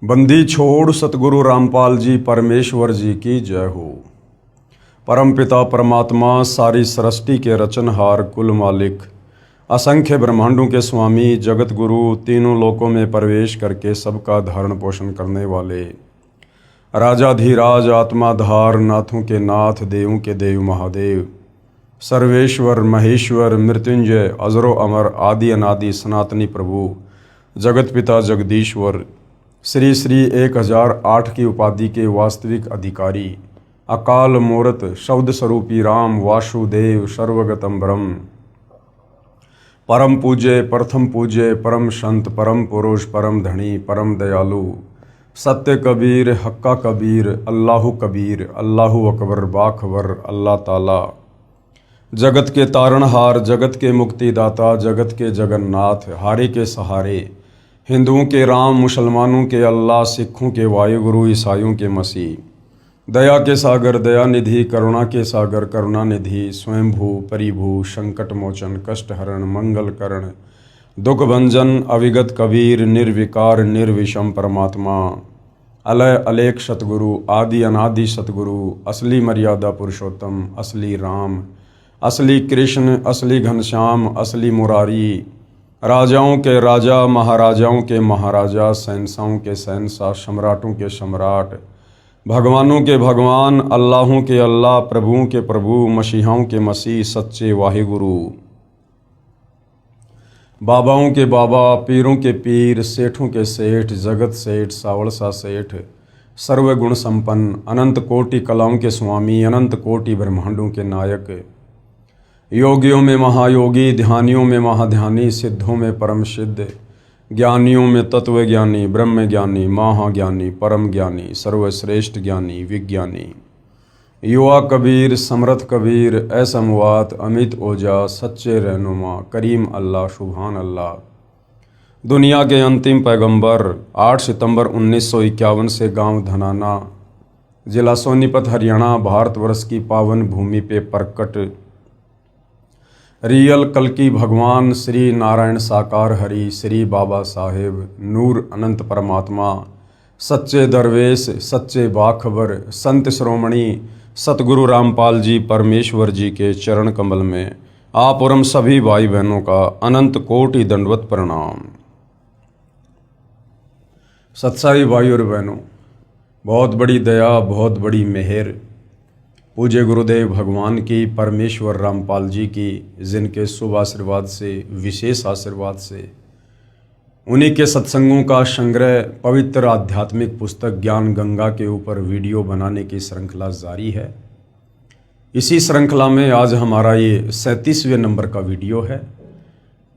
बंदी छोड़ सतगुरु रामपाल जी परमेश्वर जी की जय हो। परमपिता परमात्मा सारी सृष्टि के रचनहार कुल मालिक असंख्य ब्रह्मांडों के स्वामी जगत गुरु तीनों लोकों में प्रवेश करके सबका धारण पोषण करने वाले राजाधिराज आत्माधार नाथों के नाथ देवों के देव महादेव सर्वेश्वर महेश्वर मृत्युंजय अजरो अमर आदि अनादि सनातनी प्रभु जगत पिता जगदीश्वर श्री श्री 1008 की उपाधि के वास्तविक अधिकारी अकाल मूर्त शब्द स्वरूपी राम वासुदेव सर्वगतम ब्रह्म परम पूज्य प्रथम पूज्य परम संत परम पुरुष परम धनी परम दयालु सत्य कबीर हक्का कबीर अल्लाहु कबीर अल्लाहु अकबर बाखबर अल्लाह ताला जगत के तारणहार जगत के मुक्तिदाता जगत के जगन्नाथ हारे के सहारे हिंदुओं के राम मुसलमानों के अल्लाह सिखों के वायुगुरु ईसाइयों के मसीह दया के सागर दया निधि करुणा के सागर करुणा निधि स्वयंभू परिभू संकट मोचन कष्ट हरण मंगल करण दुख भंजन अविगत कबीर निर्विकार निर्विषम परमात्मा अलय अलेख सतगुरु आदि अनादि सतगुरु असली मर्यादा पुरुषोत्तम असली राम असली कृष्ण असली घनश्याम असली मुरारी राजाओं के राजा महाराजाओं के महाराजा शहंशाहों के शहंशाह सम्राटों के सम्राट भगवानों के भगवान अल्लाहों के अल्लाह प्रभुओं के प्रभु मसीहाओं के मसीह सच्चे वाहिगुरु बाबाओं के बाबा पीरों के पीर सेठों के सेठ जगत सेठ सावड़सा सेठ सर्वगुण संपन्न अनंत कोटि कलाओं के स्वामी अनंत कोटि ब्रह्मांडों के नायक योगियों में महायोगी ध्यानियों में महाध्यानी सिद्धों में परम सिद्ध ज्ञानियों में तत्व ज्ञानी ब्रह्म ज्ञानी महाज्ञानी परम ज्ञानी सर्वश्रेष्ठ ज्ञानी विज्ञानी युवा कबीर समर्थ कबीर असमवात अमित ओजा सच्चे रहनुमा करीम अल्लाह सुभान अल्लाह दुनिया के अंतिम पैगंबर 8 सितंबर 1951 से गांव धनाना जिला सोनीपत हरियाणा भारतवर्ष की पावन भूमि पे प्रकट रियल कल्कि भगवान श्री नारायण साकार हरि श्री बाबा साहेब नूर अनंत परमात्मा सच्चे दरवेश सच्चे बाखबर संत श्रोमणी सतगुरु रामपाल जी परमेश्वर जी के चरण कमल में आप और हम सभी भाई बहनों का अनंत कोटि दंडवत प्रणाम। सत्साई भाई और बहनों, बहुत बड़ी दया बहुत बड़ी मेहर पूज्य गुरुदेव भगवान की परमेश्वर रामपाल जी की जिनके शुभ आशीर्वाद से विशेष आशीर्वाद से उन्हीं के सत्संगों का संग्रह पवित्र आध्यात्मिक पुस्तक ज्ञान गंगा के ऊपर वीडियो बनाने की श्रृंखला जारी है। इसी श्रृंखला में आज हमारा ये 37वें नंबर का वीडियो है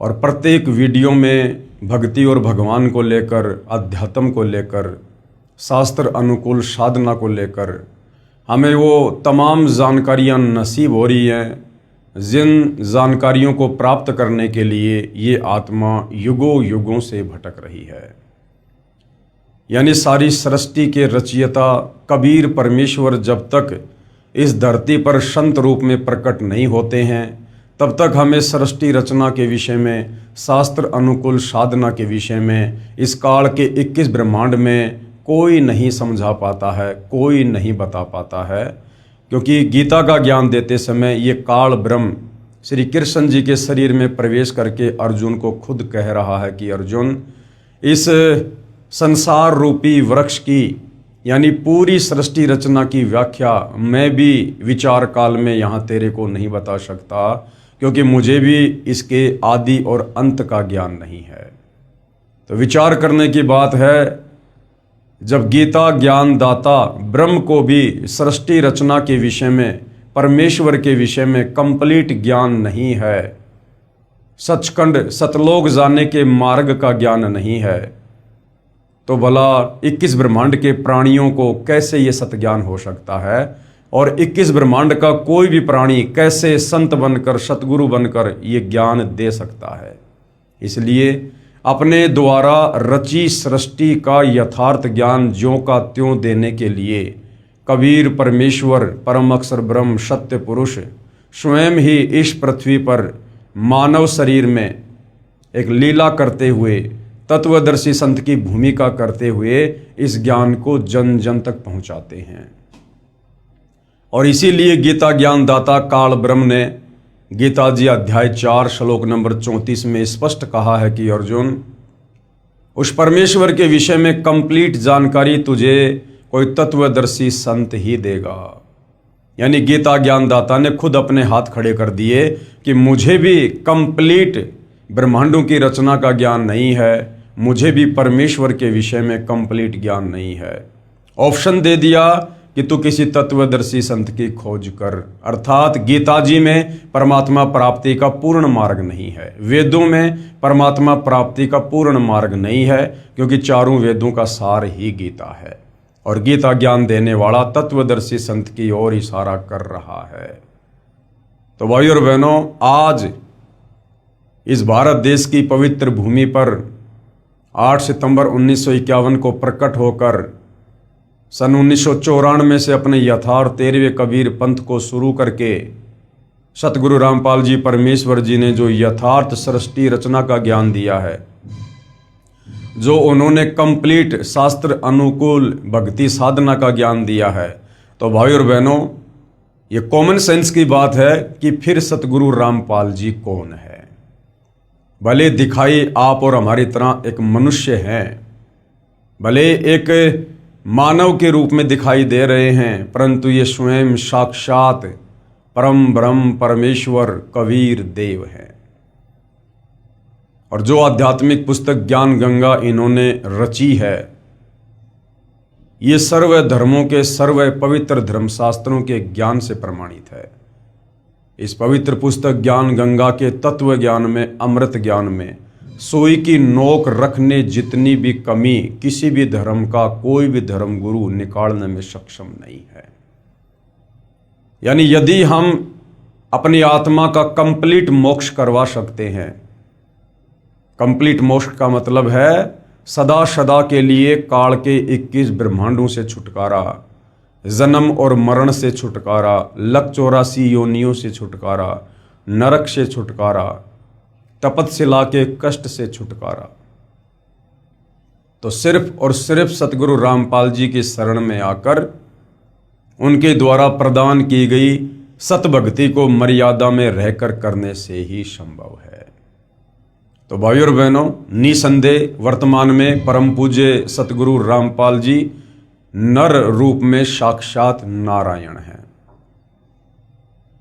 और प्रत्येक वीडियो में भक्ति और भगवान को लेकर अध्यात्म को लेकर शास्त्र अनुकूल साधना को लेकर हमें वो तमाम जानकारियाँ नसीब हो रही हैं जिन जानकारियों को प्राप्त करने के लिए ये आत्मा युगों युगों से भटक रही है। यानी सारी सृष्टि के रचयिता कबीर परमेश्वर जब तक इस धरती पर संत रूप में प्रकट नहीं होते हैं तब तक हमें सृष्टि रचना के विषय में शास्त्र अनुकूल साधना के विषय में इस काल के 21 ब्रह्मांड में कोई नहीं समझा पाता है, कोई नहीं बता पाता है, क्योंकि गीता का ज्ञान देते समय ये काल ब्रह्म श्री कृष्ण जी के शरीर में प्रवेश करके अर्जुन को खुद कह रहा है कि अर्जुन इस संसार रूपी वृक्ष की यानी पूरी सृष्टि रचना की व्याख्या मैं भी विचार काल में यहाँ तेरे को नहीं बता सकता, क्योंकि मुझे भी इसके आदि और अंत का ज्ञान नहीं है। तो विचार करने की बात है, जब गीता ज्ञान दाता ब्रह्म को भी सृष्टि रचना के विषय में परमेश्वर के विषय में कंप्लीट ज्ञान नहीं है, सचखंड सतलोक जाने के मार्ग का ज्ञान नहीं है, तो भला 21 ब्रह्मांड के प्राणियों को कैसे ये सतज्ञान हो सकता है और 21 ब्रह्मांड का कोई भी प्राणी कैसे संत बनकर सतगुरु बनकर ये ज्ञान दे सकता है। इसलिए अपने द्वारा रची सृष्टि का यथार्थ ज्ञान ज्यों का त्यों देने के लिए कबीर परमेश्वर परम अक्षर ब्रह्म सत्य पुरुष स्वयं ही इस पृथ्वी पर मानव शरीर में एक लीला करते हुए तत्वदर्शी संत की भूमिका करते हुए इस ज्ञान को जन जन तक पहुंचाते हैं। और इसीलिए गीता ज्ञानदाता काल ब्रह्म ने गीता जी अध्याय 4 श्लोक नंबर 34 में स्पष्ट कहा है कि अर्जुन, उस परमेश्वर के विषय में कंप्लीट जानकारी तुझे कोई तत्वदर्शी संत ही देगा। यानी गीता ज्ञानदाता ने खुद अपने हाथ खड़े कर दिए कि मुझे भी कंप्लीट ब्रह्मांडों की रचना का ज्ञान नहीं है, मुझे भी परमेश्वर के विषय में कंप्लीट ज्ञान नहीं है। ऑप्शन दे दिया कि तू किसी तत्वदर्शी संत की खोज कर। अर्थात गीता जी में परमात्मा प्राप्ति का पूर्ण मार्ग नहीं है, वेदों में परमात्मा प्राप्ति का पूर्ण मार्ग नहीं है, क्योंकि चारों वेदों का सार ही गीता है और गीता ज्ञान देने वाला तत्वदर्शी संत की ओर इशारा कर रहा है। तो भाइयों और बहनों, आज इस भारत देश की पवित्र भूमि पर 8 सितंबर 1951 को प्रकट होकर सन 1994 से अपने यथार्थ 13वें कबीर पंथ को शुरू करके सतगुरु रामपाल जी परमेश्वर जी ने जो यथार्थ सृष्टि रचना का ज्ञान दिया है, जो उन्होंने कंप्लीट शास्त्र अनुकूल भक्ति साधना का ज्ञान दिया है, तो भाई और बहनों, ये कॉमन सेंस की बात है कि फिर सतगुरु रामपाल जी कौन है। भले दिखाई आप और हमारी तरह एक मनुष्य हैं, भले एक मानव के रूप में दिखाई दे रहे हैं, परंतु ये स्वयं साक्षात परम ब्रह्म परमेश्वर कबीर देव हैं। और जो आध्यात्मिक पुस्तक ज्ञान गंगा इन्होंने रची है, ये सर्व धर्मों के सर्व पवित्र धर्मशास्त्रों के ज्ञान से प्रमाणित है। इस पवित्र पुस्तक ज्ञान गंगा के तत्व ज्ञान में, अमृत ज्ञान में सोई की नोक रखने जितनी भी कमी किसी भी धर्म का कोई भी धर्म गुरु निकालने में सक्षम नहीं है। यानी यदि हम अपनी आत्मा का कंप्लीट मोक्ष करवा सकते हैं, कंप्लीट मोक्ष का मतलब है सदा सदा के लिए काल के 21 ब्रह्मांडों से छुटकारा, जन्म और मरण से छुटकारा, लक 84 योनियों से छुटकारा, नरक से छुटकारा, तपस्या के कष्ट से छुटकारा। तो सिर्फ और सिर्फ सतगुरु रामपाल जी की शरण में आकर उनके द्वारा प्रदान की गई सतभक्ति को मर्यादा में रहकर करने से ही संभव है। तो भाइयों और बहनों, निसंदेह वर्तमान में परम पूज्य सतगुरु रामपाल जी नर रूप में साक्षात नारायण हैं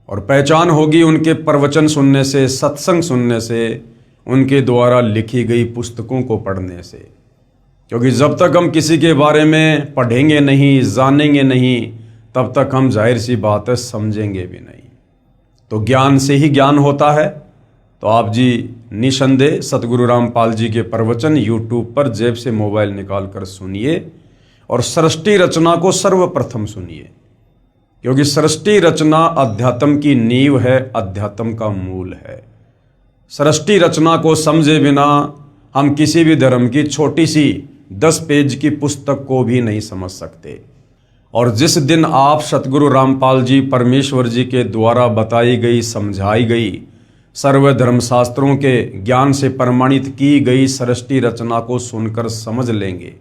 और पहचान होगी उनके प्रवचन सुनने से, सत्संग सुनने से, उनके द्वारा लिखी गई पुस्तकों को पढ़ने से। क्योंकि जब तक हम किसी के बारे में पढ़ेंगे नहीं, जानेंगे नहीं, तब तक हम जाहिर सी बात है समझेंगे भी नहीं। तो ज्ञान से ही ज्ञान होता है। तो आप जी निसंदेह सतगुरु रामपाल जी के प्रवचन यूट्यूब पर जेब से मोबाइल निकाल कर सुनिए और सृष्टि रचना को सर्वप्रथम सुनिए, क्योंकि सृष्टि रचना अध्यात्म की नींव है, अध्यात्म का मूल है। सृष्टि रचना को समझे बिना हम किसी भी धर्म की छोटी सी 10 पेज की पुस्तक को भी नहीं समझ सकते। और जिस दिन आप सतगुरु रामपाल जी परमेश्वर जी के द्वारा बताई गई, समझाई गई, सर्वधर्म शास्त्रों के ज्ञान से प्रमाणित की गई सृष्टि रचना को सुनकर समझ लेंगे,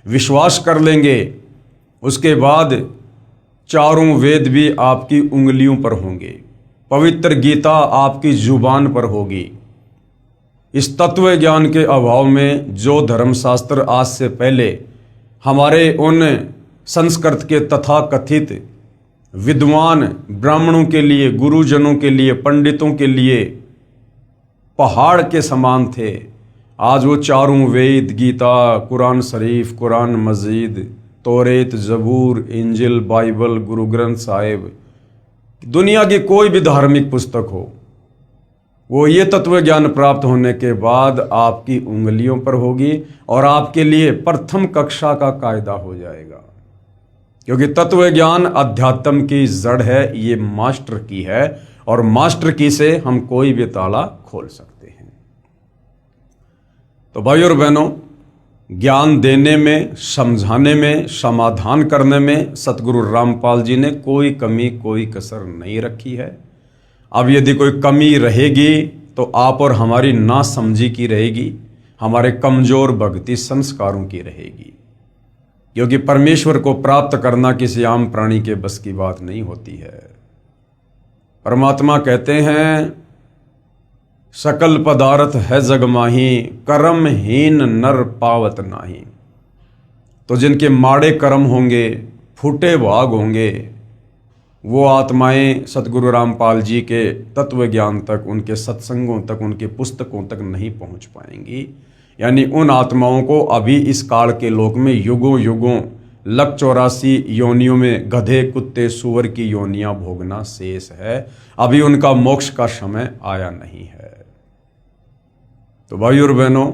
विश्वास कर लेंगे, उसके बाद चारों वेद भी आपकी उंगलियों पर होंगे, पवित्र गीता आपकी जुबान पर होगी। इस तत्व ज्ञान के अभाव में जो धर्मशास्त्र आज से पहले हमारे उन संस्कृत के तथाकथित विद्वान ब्राह्मणों के लिए, गुरुजनों के लिए, पंडितों के लिए पहाड़ के समान थे, आज वो चारों वेद, गीता, कुरान शरीफ, कुरान मजीद, तौरेत, जबूर, इंजिल, बाइबल, गुरु ग्रंथ साहिब, दुनिया की कोई भी धार्मिक पुस्तक हो, वो ये तत्व ज्ञान प्राप्त होने के बाद आपकी उंगलियों पर होगी और आपके लिए प्रथम कक्षा का कायदा हो जाएगा। क्योंकि तत्व ज्ञान अध्यात्म की जड़ है, ये मास्टर की है और मास्टर की से हम कोई भी ताला खोल सकते हैं। तो भाइयों और बहनों, ज्ञान देने में, समझाने में, समाधान करने में सतगुरु रामपाल जी ने कोई कमी, कोई कसर नहीं रखी है। अब यदि कोई कमी रहेगी तो आप और हमारी नासमझी की रहेगी, हमारे कमजोर भक्ति संस्कारों की रहेगी, क्योंकि परमेश्वर को प्राप्त करना किसी आम प्राणी के बस की बात नहीं होती है। परमात्मा कहते हैं, सकल पदार्थ है जग माही, कर्महीन नर पावत नाही। तो जिनके माड़े कर्म होंगे, फूटे भाग होंगे, वो आत्माएं सतगुरु रामपाल जी के तत्व ज्ञान तक, उनके सत्संगों तक, उनके पुस्तकों तक नहीं पहुंच पाएंगी। यानी उन आत्माओं को अभी इस काल के लोक में युगों युगों 184 योनियों में गधे, कुत्ते, सुअर की योनियां भोगना शेष है। अभी उनका मोक्ष का समय आया नहीं है। तो भाई और बहनों,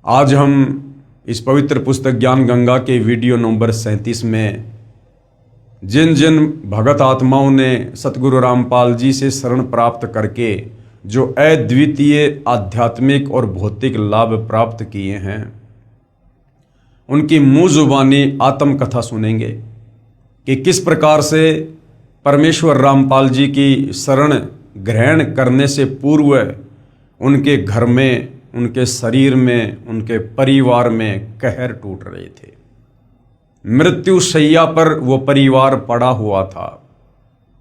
आज हम इस पवित्र पुस्तक ज्ञान गंगा के वीडियो नंबर 37 में जिन जिन भगत आत्माओं ने सतगुरु रामपाल जी से शरण प्राप्त करके जो अद्वितीय आध्यात्मिक और भौतिक लाभ प्राप्त किए हैं, उनकी मुंह जुबानी आत्मकथा सुनेंगे कि किस प्रकार से परमेश्वर रामपाल जी की शरण ग्रहण करने से पूर्व उनके घर में, उनके शरीर में, उनके परिवार में कहर टूट रहे थे। मृत्यु शैया पर वो परिवार पड़ा हुआ था।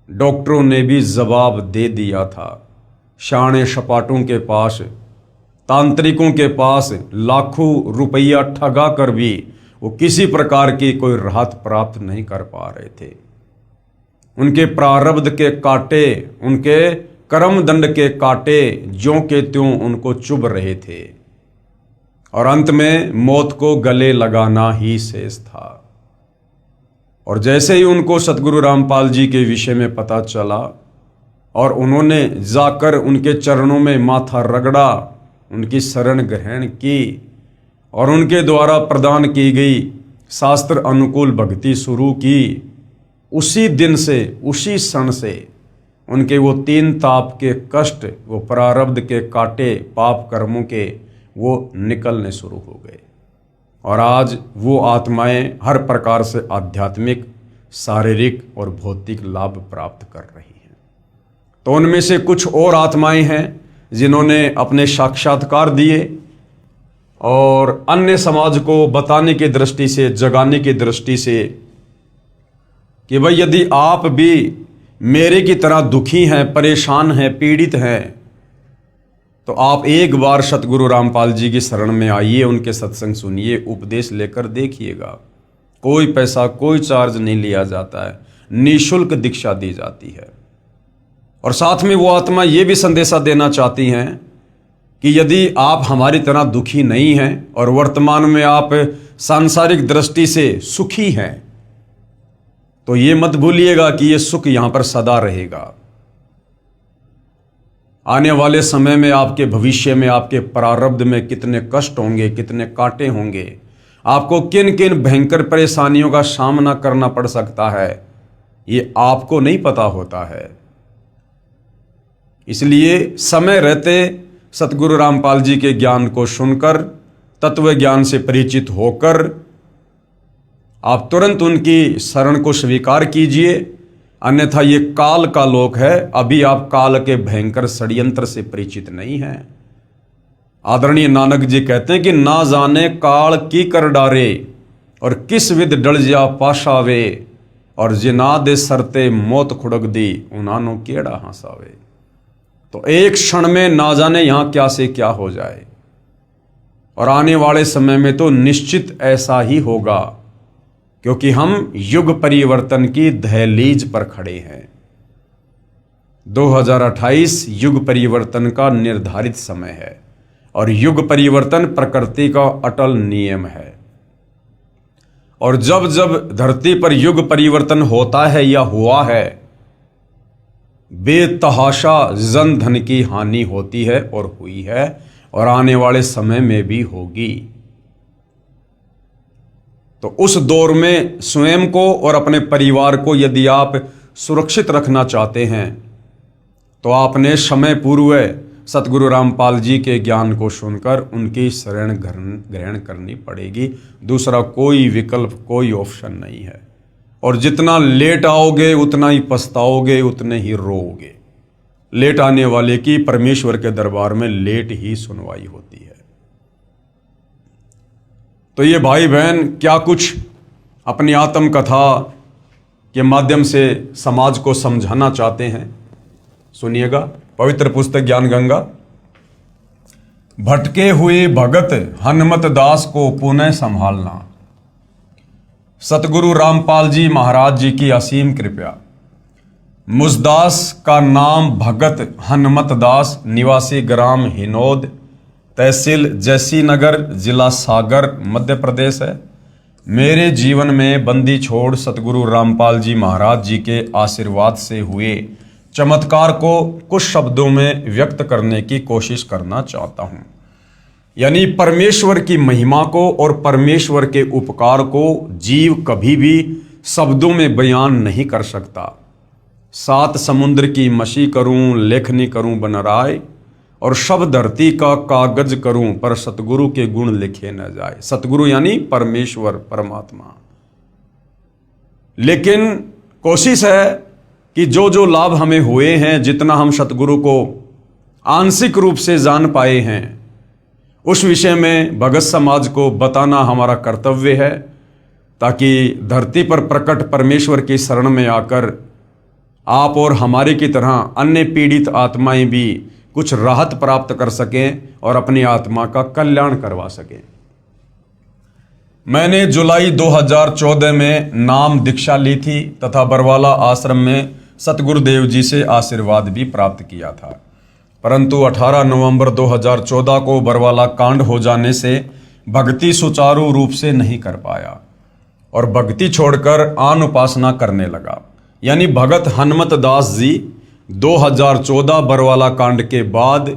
डॉक्टरों ने भी जवाब दे दिया था। शाणे सपाटों के पास, तांत्रिकों के पास लाखों रुपया ठगा कर भी वो किसी प्रकार की कोई राहत प्राप्त नहीं कर पा रहे थे। उनके प्रारब्ध के कांटे, उनके कर्म दंड के कांटे ज्यों के त्यों उनको चुभ रहे थे और अंत में मौत को गले लगाना ही शेष था। और जैसे ही उनको सतगुरु रामपाल जी के विषय में पता चला और उन्होंने जाकर उनके चरणों में माथा रगड़ा, उनकी शरण ग्रहण की और उनके द्वारा प्रदान की गई शास्त्र अनुकूल भक्ति शुरू की, उसी दिन से, उसी क्षण से उनके वो 3 ताप के कष्ट, वो प्रारब्ध के कांटे, पाप कर्मों के, वो निकलने शुरू हो गए। और आज वो आत्माएं हर प्रकार से आध्यात्मिक, शारीरिक और भौतिक लाभ प्राप्त कर रही हैं। तो उनमें से कुछ और आत्माएं हैं जिन्होंने अपने साक्षात्कार दिए और अन्य समाज को बताने की दृष्टि से, जगाने की दृष्टि से कि भाई यदि आप भी मेरे की तरह दुखी हैं, परेशान हैं, पीड़ित हैं, तो आप एक बार सतगुरु रामपाल जी की शरण में आइए, उनके सत्संग सुनिए, उपदेश लेकर देखिएगा। कोई पैसा, कोई चार्ज नहीं लिया जाता है, निःशुल्क दीक्षा दी जाती है। और साथ में वो आत्मा ये भी संदेशा देना चाहती हैं कि यदि आप हमारी तरह दुखी नहीं हैं और वर्तमान में आप सांसारिक दृष्टि से सुखी हैं, तो ये मत भूलिएगा कि ये सुख यहां पर सदा रहेगा। आने वाले समय में, आपके भविष्य में, आपके प्रारब्ध में कितने कष्ट होंगे, कितने कांटे होंगे, आपको किन किन भयंकर परेशानियों का सामना करना पड़ सकता है, ये आपको नहीं पता होता है। इसलिए समय रहते सतगुरु रामपाल जी के ज्ञान को सुनकर, तत्व ज्ञान से परिचित होकर आप तुरंत उनकी शरण को स्वीकार कीजिए, अन्यथा ये काल का लोक है। अभी आप काल के भयंकर षड्यंत्र से परिचित नहीं हैं। आदरणीय नानक जी कहते हैं कि ना जाने काल की कर डारे और किस विद डल जा पाशावे, और जिना दे सरते मौत खुड़क दी उनानो केड़ा हंसावे। तो एक क्षण में ना जाने यहां क्या से क्या हो जाए, और आने वाले समय में तो निश्चित ऐसा ही होगा, क्योंकि हम युग परिवर्तन की दहलीज पर खड़े हैं। 2028 युग परिवर्तन का निर्धारित समय है और युग परिवर्तन प्रकृति का अटल नियम है। और जब जब धरती पर युग परिवर्तन होता है या हुआ है, बेतहाशा जन धन की हानि होती है और हुई है और आने वाले समय में भी होगी। तो उस दौर में स्वयं को और अपने परिवार को यदि आप सुरक्षित रखना चाहते हैं, तो आपने समय पूर्व सतगुरु रामपाल जी के ज्ञान को सुनकर उनकी शरण ग्रहण करनी पड़ेगी। दूसरा कोई विकल्प, कोई ऑप्शन नहीं है। और जितना लेट आओगे उतना ही पछताओगे, उतने ही रोओगे। लेट आने वाले की परमेश्वर के दरबार में लेट ही सुनवाई होती है। तो ये भाई बहन क्या कुछ अपनी आत्मकथा के माध्यम से समाज को समझाना चाहते हैं, सुनिएगा। पवित्र पुस्तक ज्ञान गंगा। भटके हुए भगत हनुमत दास को पुनः संभालना। सतगुरु रामपाल जी महाराज जी की असीम कृपा। मुझदास का नाम भगत हनुमत दास, निवासी ग्राम हिनोद, तहसील जैसी नगर, जिला सागर, मध्य प्रदेश है। मेरे जीवन में बंदी छोड़ सतगुरु रामपाल जी महाराज जी के आशीर्वाद से हुए चमत्कार को कुछ शब्दों में व्यक्त करने की कोशिश करना चाहता हूं। यानी परमेश्वर की महिमा को और परमेश्वर के उपकार को जीव कभी भी शब्दों में बयान नहीं कर सकता। 7 समुद्र की मशी करूं, लेखनी करूं बनराय, और शब्द धरती का कागज करूं, पर सतगुरु के गुण लिखे न जाए। सतगुरु यानी परमेश्वर, परमात्मा। लेकिन कोशिश है कि जो जो लाभ हमें हुए हैं, जितना हम सतगुरु को आंशिक रूप से जान पाए हैं, उस विषय में भगत समाज को बताना हमारा कर्तव्य है, ताकि धरती पर प्रकट परमेश्वर की शरण में आकर आप और हमारे की तरह अन्य पीड़ित आत्माएं भी कुछ राहत प्राप्त कर सकें और अपनी आत्मा का कल्याण करवा सकें। मैंने जुलाई 2014 में नाम दीक्षा ली थी तथा बरवाला आश्रम में सतगुरुदेव जी से आशीर्वाद भी प्राप्त किया था। परंतु 18 नवंबर 2014 को बरवाला कांड हो जाने से भक्ति सुचारू रूप से नहीं कर पाया और भक्ति छोड़कर आन उपासना करने लगा। यानी भगत हनुमत दास जी 2014 बरवाला कांड के बाद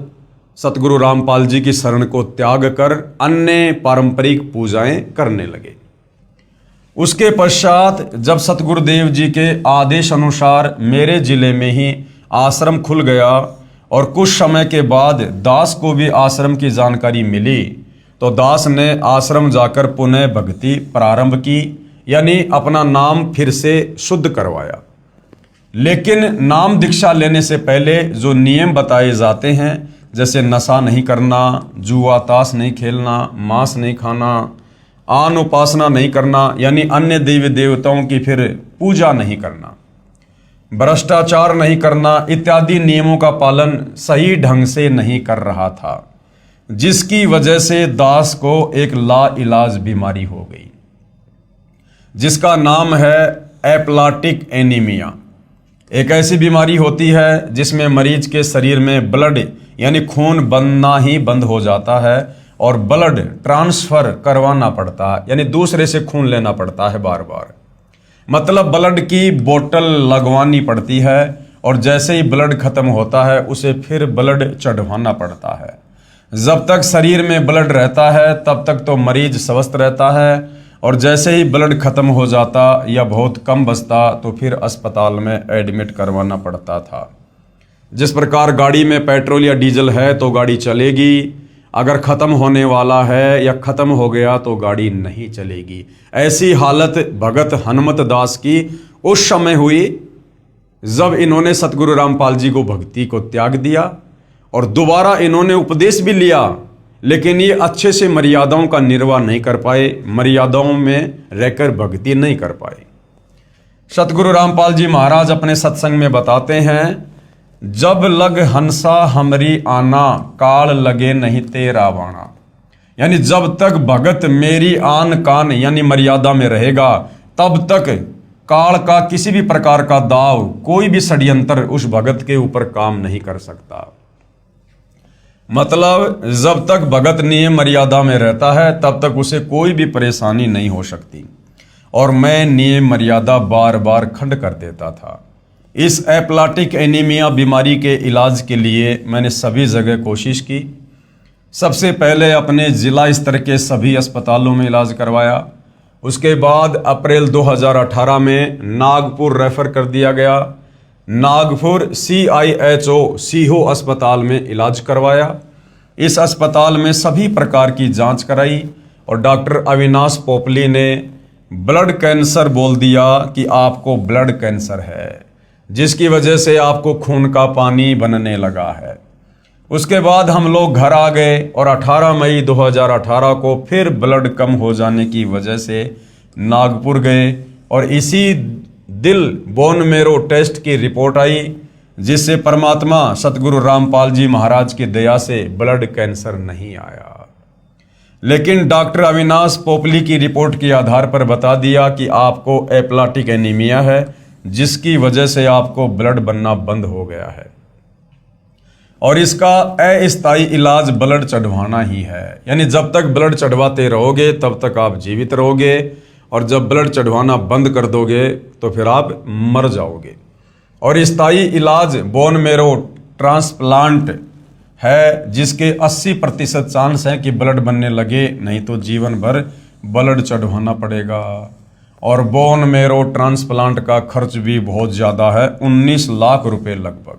सतगुरु रामपाल जी की शरण को त्याग कर अन्य पारंपरिक पूजाएं करने लगे। उसके पश्चात जब सतगुरुदेव जी के आदेश अनुसार मेरे जिले में ही आश्रम खुल गया और कुछ समय के बाद दास को भी आश्रम की जानकारी मिली, तो दास ने आश्रम जाकर पुनः भक्ति प्रारंभ की, यानी अपना नाम फिर से शुद्ध करवाया। लेकिन नाम दीक्षा लेने से पहले जो नियम बताए जाते हैं, जैसे नशा नहीं करना, जुआ ताश नहीं खेलना, मांस नहीं खाना, आन उपासना नहीं करना, यानी अन्य देवी देवताओं की फिर पूजा नहीं करना, भ्रष्टाचार नहीं करना इत्यादि नियमों का पालन सही ढंग से नहीं कर रहा था, जिसकी वजह से दास को एक लाइलाज बीमारी हो गई, जिसका नाम है एप्लाटिक एनीमिया। एक ऐसी बीमारी होती है जिसमें मरीज के शरीर में ब्लड यानी खून बनना ही बंद हो जाता है और ब्लड ट्रांसफर करवाना पड़ता है, यानी दूसरे से खून लेना पड़ता है बार बार। मतलब ब्लड की बोतल लगवानी पड़ती है और जैसे ही ब्लड खत्म होता है उसे फिर ब्लड चढ़वाना पड़ता है। जब तक शरीर में ब्लड रहता है तब तक तो मरीज स्वस्थ रहता है, और जैसे ही ब्लड खत्म हो जाता या बहुत कम बचता तो फिर अस्पताल में एडमिट करवाना पड़ता था। जिस प्रकार गाड़ी में पेट्रोल या डीजल है तो गाड़ी चलेगी, अगर ख़त्म होने वाला है या ख़त्म हो गया तो गाड़ी नहीं चलेगी। ऐसी हालत भगत हनुमत दास की उस समय हुई जब इन्होंने सतगुरु रामपाल जी को भक्ति को त्याग दिया और दोबारा इन्होंने उपदेश भी लिया, लेकिन ये अच्छे से मर्यादाओं का निर्वाह नहीं कर पाए, मर्यादाओं में रहकर भक्ति नहीं कर पाए। सतगुरु रामपाल जी महाराज अपने सत्संग में बताते हैं, जब लग हंसा हमरी आना, काल लगे नहीं तेरा वाणा। यानी जब तक भगत मेरी आन कान यानी मर्यादा में रहेगा, तब तक काल का किसी भी प्रकार का दाव, कोई भी षड्यंत्र उस भगत के ऊपर काम नहीं कर सकता। मतलब जब तक भगत नियम मर्यादा में रहता है तब तक उसे कोई भी परेशानी नहीं हो सकती। और मैं नियम मर्यादा बार बार खंड कर देता था। इस एप्लाटिक एनीमिया बीमारी के इलाज के लिए मैंने सभी जगह कोशिश की। सबसे पहले अपने जिला स्तर के सभी अस्पतालों में इलाज करवाया। उसके बाद अप्रैल 2018 में नागपुर रेफर कर दिया गया। नागपुर CIHO अस्पताल में इलाज करवाया। इस अस्पताल में सभी प्रकार की जांच कराई और डॉक्टर अविनाश पोपली ने ब्लड कैंसर बोल दिया कि आपको ब्लड कैंसर है। जिसकी वजह से आपको खून का पानी बनने लगा है। उसके बाद हम लोग घर आ गए और 18 मई 2018 को फिर ब्लड कम हो जाने की वजह से नागपुर गए और इसी दिल बोन मेरो टेस्ट की रिपोर्ट आई, जिससे परमात्मा सतगुरु रामपाल जी महाराज की दया से ब्लड कैंसर नहीं आया। लेकिन डॉक्टर अविनाश पोपली की रिपोर्ट के आधार पर बता दिया कि आपको एप्लाटिक एनीमिया है, जिसकी वजह से आपको ब्लड बनना बंद हो गया है और इसका अस्थायी इलाज ब्लड चढ़वाना ही है। यानी जब तक ब्लड चढ़वाते रहोगे तब तक आप जीवित रहोगे और जब ब्लड चढ़वाना बंद कर दोगे तो फिर आप मर जाओगे। और स्थायी इलाज बोन मेरो ट्रांसप्लांट है, जिसके 80% चांस है कि ब्लड बनने लगे, नहीं तो जीवन भर ब्लड चढ़वाना पड़ेगा। और बोन मेरो ट्रांसप्लांट का खर्च भी बहुत ज़्यादा है, 19 लाख रुपए लगभग।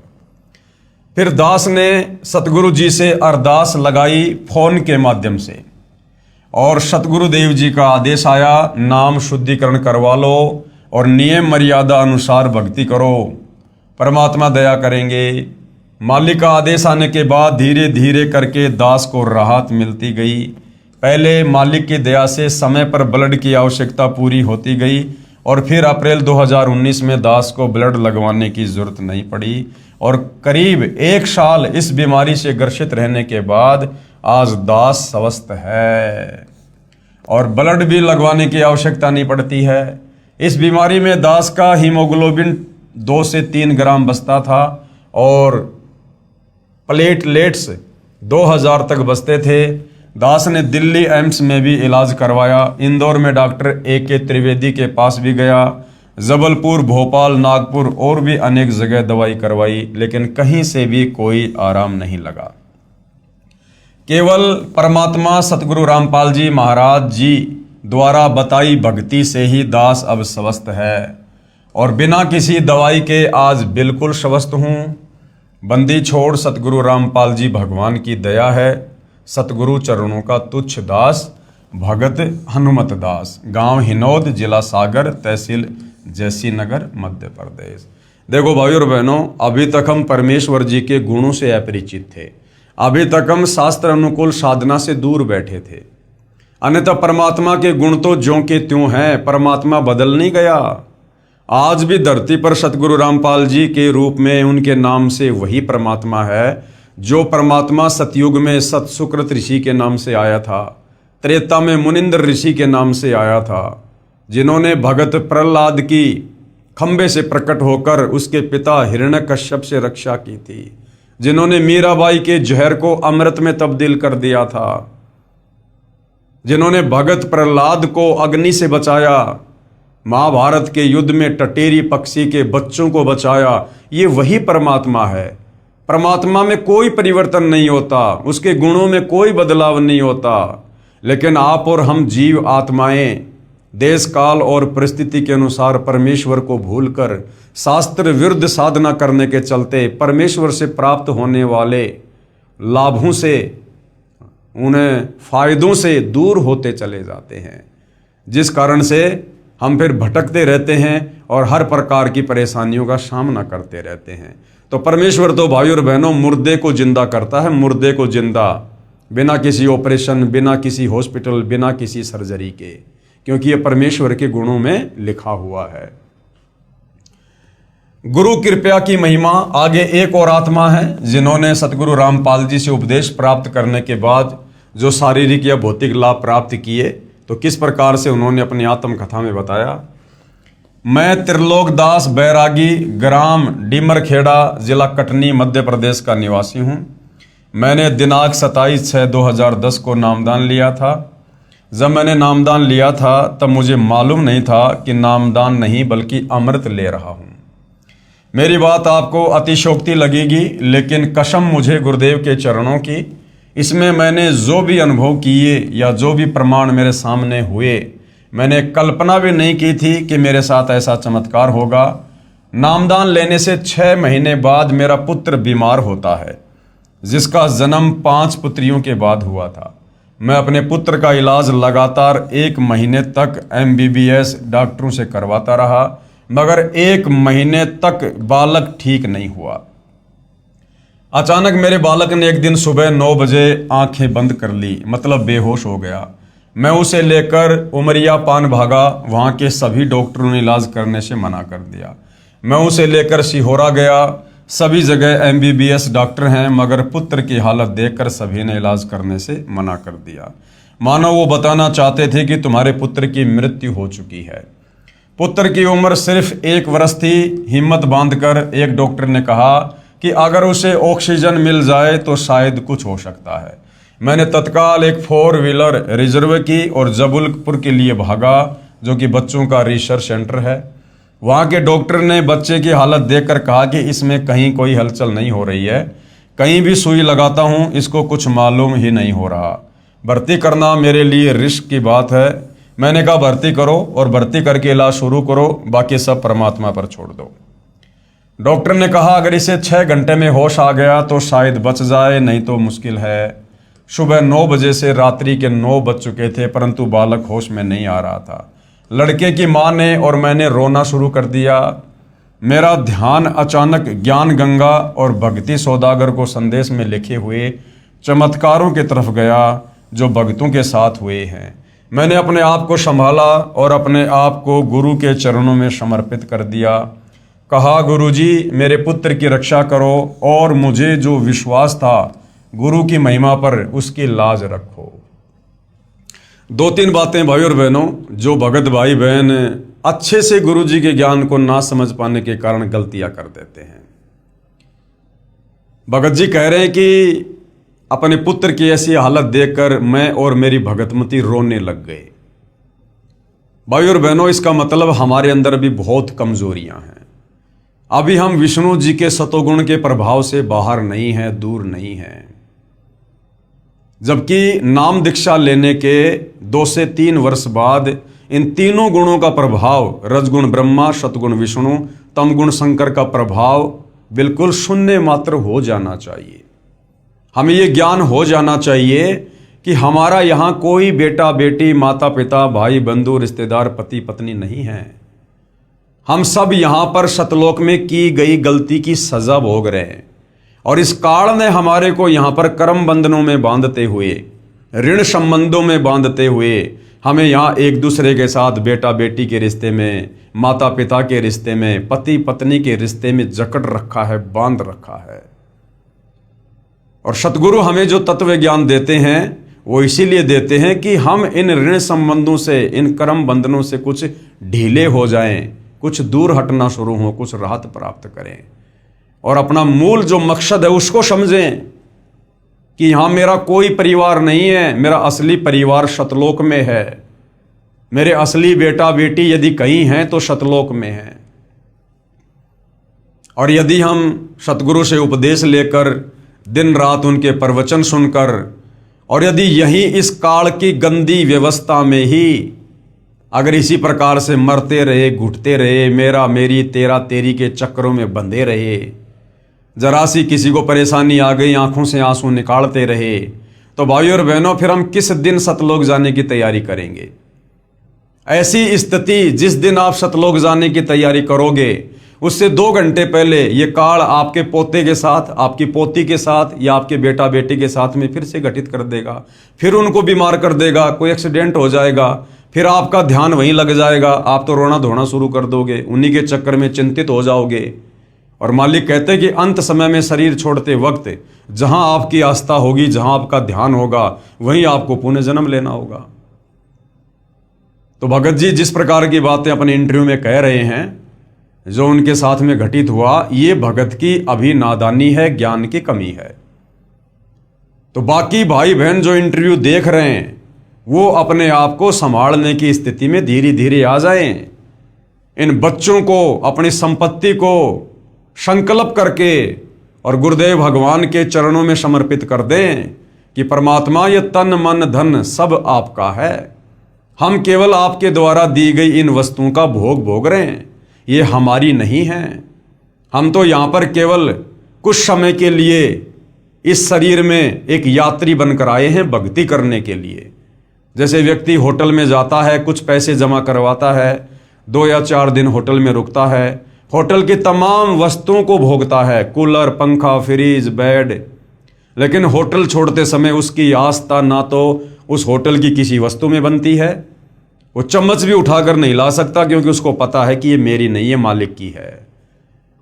फिर दास ने सतगुरु जी से अरदास लगाई फोन के माध्यम से और सतगुरु देव जी का आदेश आया, नाम शुद्धिकरण करवा लो और नियम मर्यादा अनुसार भक्ति करो, परमात्मा दया करेंगे। मालिक का आदेश आने के बाद धीरे धीरे करके दास को राहत मिलती गई। पहले मालिक की दया से समय पर ब्लड की आवश्यकता पूरी होती गई और फिर अप्रैल 2019 में दास को ब्लड लगवाने की जरूरत नहीं पड़ी और करीब 1 साल इस बीमारी से ग्रसित रहने के बाद आज दास स्वस्थ है और ब्लड भी लगवाने की आवश्यकता नहीं पड़ती है। इस बीमारी में दास का हीमोग्लोबिन 2 से 3 ग्राम बचता था और प्लेटलेट्स 2000 तक बचते थे। दास ने दिल्ली एम्स में भी इलाज करवाया, इंदौर में डॉक्टर AK त्रिवेदी के पास भी गया, जबलपुर, भोपाल, नागपुर और भी अनेक जगह दवाई करवाई, लेकिन कहीं से भी कोई आराम नहीं लगा। केवल परमात्मा सतगुरु रामपाल जी महाराज जी द्वारा बताई भक्ति से ही दास अब स्वस्थ है और बिना किसी दवाई के आज बिल्कुल स्वस्थ हूँ। बंदी छोड़ सतगुरु रामपाल जी भगवान की दया है। सतगुरु चरणों का तुच्छ दास, भगत हनुमत दास, गांव हिनौद, जिला सागर, तहसील जैसी नगर, मध्य प्रदेश। देखो भाइयों और बहनों, अभी तक हम परमेश्वर जी के गुणों से अपरिचित थे, अभी तक हम शास्त्र अनुकूल साधना से दूर बैठे थे। अन्यथा परमात्मा के गुण तो ज्यों के त्यों हैं, परमात्मा बदल नहीं गया। आज भी धरती पर सतगुरु रामपाल जी के रूप में उनके नाम से वही परमात्मा है जो परमात्मा सतयुग में सत सुकृत ऋषि के नाम से आया था, त्रेता में मुनिंद्र ऋषि के नाम से आया था, जिन्होंने भगत प्रहलाद की खंबे से प्रकट होकर उसके पिता हिरण्यकश्यप से रक्षा की थी, जिन्होंने मीराबाई के जहर को अमृत में तब्दील कर दिया था, जिन्होंने भगत प्रहलाद को अग्नि से बचाया, महाभारत के युद्ध में टटेरी पक्षी के बच्चों को बचाया, ये वही परमात्मा है। परमात्मा में कोई परिवर्तन नहीं होता, उसके गुणों में कोई बदलाव नहीं होता। लेकिन आप और हम जीव आत्माएं देश काल और परिस्थिति के अनुसार परमेश्वर को भूलकर शास्त्र विरुद्ध साधना करने के चलते परमेश्वर से प्राप्त होने वाले लाभों से, उन्हें फायदों से दूर होते चले जाते हैं, जिस कारण से हम फिर भटकते रहते हैं और हर प्रकार की परेशानियों का सामना करते रहते हैं। तो परमेश्वर तो भाइयों और बहनों मुर्दे को जिंदा करता है, मुर्दे को जिंदा, बिना किसी ऑपरेशन, बिना किसी हॉस्पिटल, बिना किसी सर्जरी के, क्योंकि ये परमेश्वर के गुणों में लिखा हुआ है। गुरु कृपा की महिमा। आगे एक और आत्मा है जिन्होंने सतगुरु रामपाल जी से उपदेश प्राप्त करने के बाद जो शारीरिक या भौतिक लाभ प्राप्त किए, तो किस प्रकार से उन्होंने अपनी आत्मकथा में बताया। मैं त्रिलोक दास बैरागी, ग्राम डीमरखेड़ा, जिला कटनी, मध्य प्रदेश का निवासी हूँ। मैंने दिनांक 27/6/2010 को नामदान लिया था। जब मैंने नामदान लिया था तब मुझे मालूम नहीं था कि नामदान नहीं बल्कि अमृत ले रहा हूँ। मेरी बात आपको अतिशोक्ति लगेगी, लेकिन कसम मुझे गुरुदेव के चरणों की, इसमें मैंने जो भी अनुभव किए या जो भी प्रमाण मेरे सामने हुए, मैंने कल्पना भी नहीं की थी कि मेरे साथ ऐसा चमत्कार होगा। नामदान लेने से 6 महीने बाद मेरा पुत्र बीमार होता है, जिसका जन्म 5 पुत्रियों के बाद हुआ था। मैं अपने पुत्र का इलाज लगातार 1 महीने तक MBBS डॉक्टरों से करवाता रहा। मगर 1 महीने तक बालक ठीक नहीं हुआ। अचानक मेरे बालक ने एक दिन सुबह 9 बजे आंखें बंद कर ली, मतलब बेहोश हो गया। मैं उसे लेकर उमरिया पान भागा, वहाँ के सभी डॉक्टरों ने इलाज करने से मना कर दिया। मैं उसे लेकर सिहोरा गया, सभी जगह MBBS डॉक्टर हैं, मगर पुत्र की हालत देखकर सभी ने इलाज करने से मना कर दिया। मानो वो बताना चाहते थे कि तुम्हारे पुत्र की मृत्यु हो चुकी है। पुत्र की उम्र सिर्फ 1 वर्ष थी। हिम्मत बांधकर एक डॉक्टर ने कहा कि अगर उसे ऑक्सीजन मिल जाए तो शायद कुछ हो सकता है। मैंने तत्काल एक 4 व्हीलर रिजर्व की और जबलपुर के लिए भागा, जो कि बच्चों का रिसर्च सेंटर है। वहाँ के डॉक्टर ने बच्चे की हालत देखकर कहा कि इसमें कहीं कोई हलचल नहीं हो रही है, कहीं भी सुई लगाता हूँ इसको कुछ मालूम ही नहीं हो रहा। भर्ती करना मेरे लिए रिस्क की बात है। मैंने कहा भर्ती करो और भर्ती करके इलाज शुरू करो, बाकी सब परमात्मा पर छोड़ दो। डॉक्टर ने कहा अगर इसे 6 घंटे में होश आ गया तो शायद बच जाए, नहीं तो मुश्किल है। सुबह 9 बजे से रात्रि के 9 बज चुके थे, परंतु बालक होश में नहीं आ रहा था। लड़के की माँ ने और मैंने रोना शुरू कर दिया। मेरा ध्यान अचानक ज्ञान गंगा और भक्ति सौदागर को संदेश में लिखे हुए चमत्कारों की तरफ गया जो भक्तों के साथ हुए हैं। मैंने अपने आप को संभाला और अपने आप को गुरु के चरणों में समर्पित कर दिया। कहा गुरुजी मेरे पुत्र की रक्षा करो और मुझे जो विश्वास था गुरु की महिमा पर उसकी लाज रखो। 2-3 बातें भाई और बहनों, जो भगत भाई बहन अच्छे से गुरु जी के ज्ञान को ना समझ पाने के कारण गलतियां कर देते हैं। भगत जी कह रहे हैं कि अपने पुत्र की ऐसी हालत देखकर मैं और मेरी भगतमती रोने लग गए। भाई और बहनों, इसका मतलब हमारे अंदर भी बहुत कमजोरियां हैं। अभी हम विष्णु जी के सतोगुण के प्रभाव से बाहर नहीं हैं, दूर नहीं हैं। जबकि नाम दीक्षा लेने के 2 से 3 वर्ष बाद इन तीनों गुणों का प्रभाव, रजगुण ब्रह्मा, सतगुण विष्णु, तमगुण शंकर का प्रभाव बिल्कुल शून्य मात्र हो जाना चाहिए। हमें ये ज्ञान हो जाना चाहिए कि हमारा यहाँ कोई बेटा बेटी, माता पिता, भाई बंधु, रिश्तेदार, पति पत्नी नहीं है। हम सब यहाँ पर सतलोक में की गई गलती की सजा भोग रहे हैं और इस काल ने हमारे को यहाँ पर कर्म बंधनों में बांधते हुए, ऋण संबंधों में बांधते हुए, हमें यहाँ एक दूसरे के साथ बेटा बेटी के रिश्ते में, माता पिता के रिश्ते में, पति पत्नी के रिश्ते में जकड़ रखा है, बांध रखा है। और सतगुरु हमें जो तत्व ज्ञान देते हैं वो इसीलिए देते हैं कि हम इन ऋण संबंधों से, इन कर्म बंधनों से कुछ ढीले हो जाएं, कुछ दूर हटना शुरू हो, कुछ राहत प्राप्त करें और अपना मूल जो मकसद है उसको समझें कि यहाँ मेरा कोई परिवार नहीं है, मेरा असली परिवार सतलोक में है। मेरे असली बेटा बेटी यदि कहीं हैं तो सतलोक में हैं। और यदि हम सतगुरु से उपदेश लेकर, दिन रात उनके प्रवचन सुनकर, और यदि यही इस काल की गंदी व्यवस्था में ही अगर इसी प्रकार से मरते रहे, घुटते रहे, मेरा मेरी, तेरा तेरी के चक्करों में बंधे रहे, जरा सी किसी को परेशानी आ गई आंखों से आंसू निकालते रहे, तो भाई और बहनों फिर हम किस दिन सतलोक जाने की तैयारी करेंगे? ऐसी स्थिति जिस दिन आप सतलोक जाने की तैयारी करोगे उससे 2 घंटे पहले ये काल आपके पोते के साथ, आपकी पोती के साथ या आपके बेटा बेटी के साथ में फिर से घटित कर देगा, फिर उनको बीमार कर देगा, कोई एक्सीडेंट हो जाएगा, फिर आपका ध्यान वहीं लग जाएगा, आप तो रोना धोना शुरू कर दोगे, उन्हीं के चक्कर में चिंतित हो जाओगे। और मालिक कहते हैं कि अंत समय में शरीर छोड़ते वक्त जहां आपकी आस्था होगी, जहां आपका ध्यान होगा, वहीं आपको पुनः जन्म लेना होगा। तो भगत जी जिस प्रकार की बातें अपने इंटरव्यू में कह रहे हैं, जो उनके साथ में घटित हुआ, ये भगत की अभी नादानी है, ज्ञान की कमी है। तो बाकी भाई बहन जो इंटरव्यू देख रहे हैं वो अपने आप को संभालने की स्थिति में धीरे धीरे आ जाएं। इन बच्चों को अपनी संपत्ति को संकल्प करके और गुरुदेव भगवान के चरणों में समर्पित कर दें कि परमात्मा ये तन मन धन सब आपका है, हम केवल आपके द्वारा दी गई इन वस्तुओं का भोग रहे हैं, ये हमारी नहीं है। हम तो यहाँ पर केवल कुछ समय के लिए इस शरीर में एक यात्री बनकर आए हैं भक्ति करने के लिए। जैसे व्यक्ति होटल में जाता है, कुछ पैसे जमा करवाता है, 2 या 4 दिन होटल में रुकता है, होटल की तमाम वस्तुओं को भोगता है, कूलर, पंखा, फ्रिज, बेड, लेकिन होटल छोड़ते समय उसकी आस्था ना तो उस होटल की किसी वस्तु में बनती है, वो चम्मच भी उठाकर नहीं ला सकता क्योंकि उसको पता है कि ये मेरी नहीं, ये मालिक की है।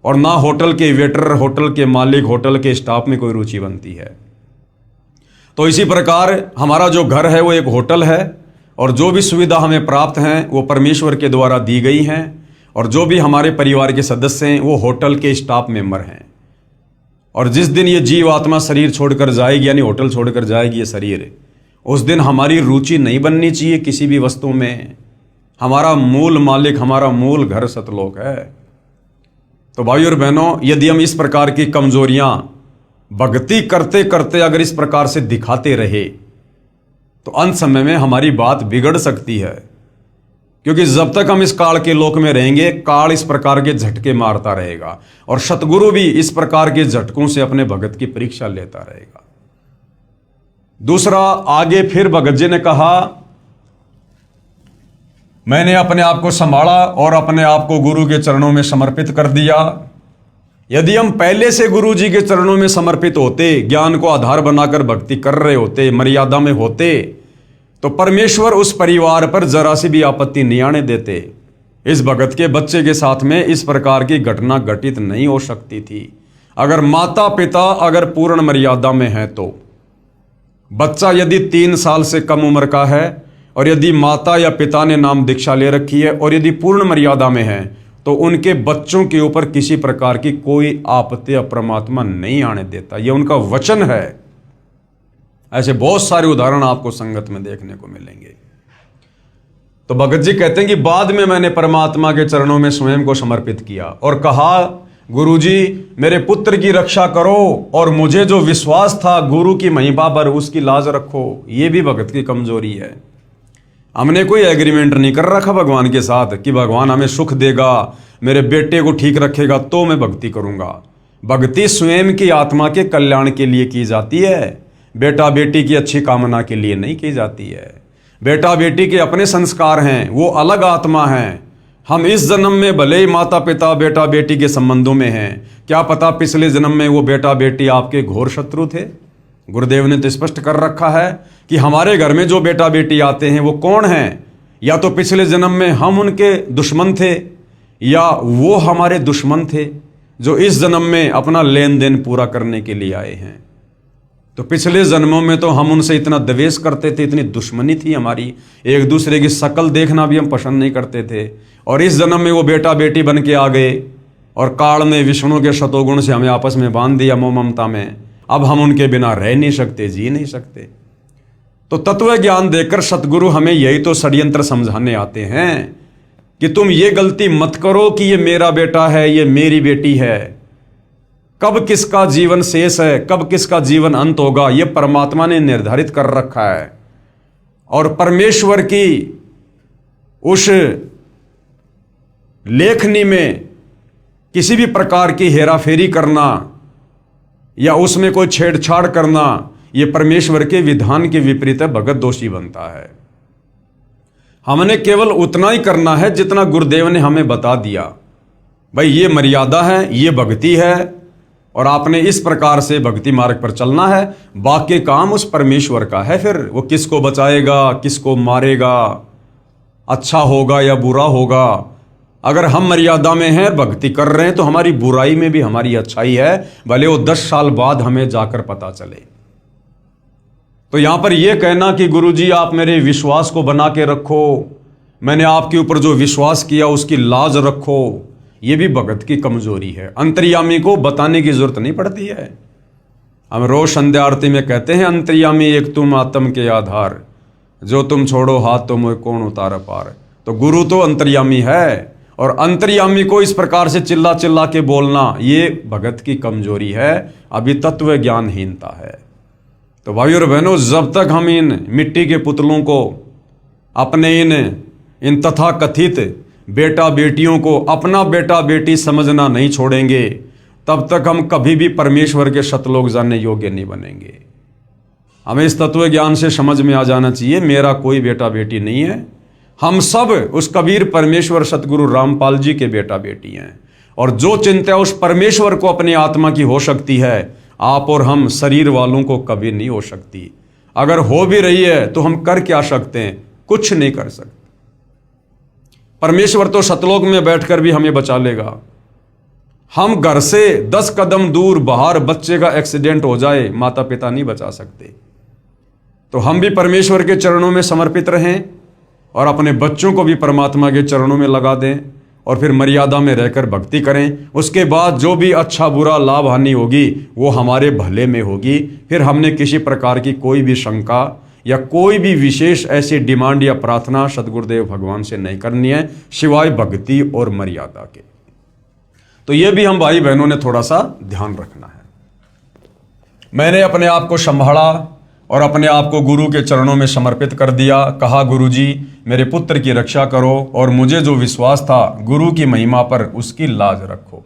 और ना होटल के वेटर, होटल के मालिक, होटल के स्टाफ में कोई रुचि बनती है। तो इसी प्रकार हमारा जो घर है वो एक होटल है, और जो भी सुविधा हमें प्राप्त हैं वो परमेश्वर के द्वारा दी गई हैं, और जो भी हमारे परिवार के सदस्य हैं वो होटल के स्टाफ मेंबर हैं। और जिस दिन ये जीव आत्मा शरीर छोड़कर जाएगी, यानी होटल छोड़कर जाएगी ये शरीर, उस दिन हमारी रुचि नहीं बननी चाहिए किसी भी वस्तु में। हमारा मूल मालिक, हमारा मूल घर सतलोक है। तो भाई और बहनों, यदि हम इस प्रकार की कमजोरियां भक्ति करते करते अगर इस प्रकार से दिखाते रहे तो अंत समय में हमारी बात बिगड़ सकती है, क्योंकि जब तक हम इस काल के लोक में रहेंगे, काल इस प्रकार के झटके मारता रहेगा, और सतगुरु भी इस प्रकार के झटकों से अपने भगत की परीक्षा लेता रहेगा। दूसरा, आगे फिर भगत जी ने कहा, मैंने अपने आप को संभाला और अपने आप को गुरु के चरणों में समर्पित कर दिया। यदि हम पहले से गुरु जी के चरणों में समर्पित होते, ज्ञान को आधार बनाकर भक्ति कर रहे होते, मर्यादा में होते, तो परमेश्वर उस परिवार पर जरा सी भी आपत्ति नहीं आने देते। इस भगत के बच्चे के साथ में इस प्रकार की घटना घटित नहीं हो सकती थी। अगर माता पिता अगर पूर्ण मर्यादा में है तो बच्चा यदि 3 साल से कम उम्र का है, और यदि माता या पिता ने नाम दीक्षा ले रखी है, और यदि पूर्ण मर्यादा में है, तो उनके बच्चों के ऊपर किसी प्रकार की कोई आपत्ति या परमात्मा नहीं आने देता। यह उनका वचन है। ऐसे बहुत सारे उदाहरण आपको संगत में देखने को मिलेंगे। तो भगत जी कहते हैं कि बाद में मैंने परमात्मा के चरणों में स्वयं को समर्पित किया और कहा, गुरुजी मेरे पुत्र की रक्षा करो, और मुझे जो विश्वास था गुरु की महिमा पर, उसकी लाज रखो। ये भी भगत की कमजोरी है। हमने कोई एग्रीमेंट नहीं कर रखा भगवान के साथ कि भगवान हमें सुख देगा, मेरे बेटे को ठीक रखेगा तो मैं भक्ति करूंगा। भक्ति स्वयं की आत्मा के कल्याण के लिए की जाती है, बेटा बेटी की अच्छी कामना के लिए नहीं की जाती है। बेटा बेटी के अपने संस्कार हैं, वो अलग आत्मा हैं। हम इस जन्म में भले ही माता पिता बेटा बेटी के संबंधों में हैं, क्या पता पिछले जन्म में वो बेटा बेटी आपके घोर शत्रु थे। गुरुदेव ने तो स्पष्ट कर रखा है कि हमारे घर में जो बेटा बेटी आते हैं वो कौन हैं, या तो पिछले जन्म में हम उनके दुश्मन थे, या वो हमारे दुश्मन थे जो इस जन्म में अपना लेन देन पूरा करने के लिए आए हैं। तो पिछले जन्मों में तो हम उनसे इतना द्वेष करते थे, इतनी दुश्मनी थी हमारी, एक दूसरे की शक्ल देखना भी हम पसंद नहीं करते थे, और इस जन्म में वो बेटा बेटी बन के आ गए, और काल ने विष्णु के शतोगुण से हमें आपस में बांध दिया मोह ममता में। अब हम उनके बिना रह नहीं सकते, जी नहीं सकते। तो तत्व ज्ञान देकर सतगुरु हमें यही तो षड्यंत्र समझाने आते हैं कि तुम ये गलती मत करो कि ये मेरा बेटा है, ये मेरी बेटी है। कब किसका जीवन शेष है, कब किसका जीवन अंत होगा, ये परमात्मा ने निर्धारित कर रखा है। और परमेश्वर की उस लेखनी में किसी भी प्रकार की हेराफेरी करना या उसमें कोई छेड़छाड़ करना, यह परमेश्वर के विधान के विपरीत है, भगत दोषी बनता है। हमने केवल उतना ही करना है जितना गुरुदेव ने हमें बता दिया। भाई ये मर्यादा है, ये भक्ति है, और आपने इस प्रकार से भक्ति मार्ग पर चलना है। बाकी काम उस परमेश्वर का है। फिर वो किसको बचाएगा, किसको मारेगा, अच्छा होगा या बुरा होगा। अगर हम मर्यादा में हैं, भक्ति कर रहे हैं, तो हमारी बुराई में भी हमारी अच्छाई है, भले वो 10 साल बाद हमें जाकर पता चले। तो यहां पर यह कहना कि गुरुजी आप मेरे विश्वास को बना के रखो, मैंने आपके ऊपर जो विश्वास किया उसकी लाज रखो, यह भी भगत की कमजोरी है। अंतर्यामी को बताने की जरूरत नहीं पड़ती है। हम रोज संध्या आरती में कहते हैं, अंतर्यामी एक तुम आत्म के आधार, जो तुम छोड़ो हाथ तो मुझे कौन उतार पार। तो गुरु तो अंतर्यामी है, और अंतर्यामी को इस प्रकार से चिल्ला चिल्ला के बोलना, ये भगत की कमजोरी है, अभी तत्व ज्ञानहीनता है। तो भाई और बहनों, जब तक हम इन मिट्टी के पुतलों को, अपने इन तथा कथित बेटा बेटियों को अपना बेटा बेटी समझना नहीं छोड़ेंगे, तब तक हम कभी भी परमेश्वर के सतलोक जानने योग्य नहीं बनेंगे। हमें इस तत्व ज्ञान से समझ में आ जाना चाहिए, मेरा कोई बेटा बेटी नहीं है। हम सब उस कबीर परमेश्वर सतगुरु रामपाल जी के बेटा बेटी हैं, और जो चिंता उस परमेश्वर को अपनी आत्मा की हो सकती है, आप और हम शरीर वालों को कभी नहीं हो सकती। अगर हो भी रही है तो हम कर क्या सकते हैं? कुछ नहीं कर सकते। परमेश्वर तो सतलोक में बैठकर भी हमें बचा लेगा। हम घर से 10 कदम दूर बाहर बच्चे का एक्सीडेंट हो जाए, माता पिता नहीं बचा सकते। तो हम भी परमेश्वर के चरणों में समर्पित रहें और अपने बच्चों को भी परमात्मा के चरणों में लगा दें, और फिर मर्यादा में रहकर भक्ति करें। उसके बाद जो भी अच्छा बुरा लाभ हानि होगी वो हमारे भले में होगी। फिर हमने किसी प्रकार की कोई भी शंका या कोई भी विशेष ऐसी डिमांड या प्रार्थना सतगुरुदेव भगवान से नहीं करनी है, सिवाय भक्ति और मर्यादा के। तो ये भी हम भाई बहनों ने थोड़ा सा ध्यान रखना है। मैंने अपने आप को संभाला और अपने आप को गुरु के चरणों में समर्पित कर दिया। कहा, गुरु जी मेरे पुत्र की रक्षा करो, और मुझे जो विश्वास था गुरु की महिमा पर, उसकी लाज रखो।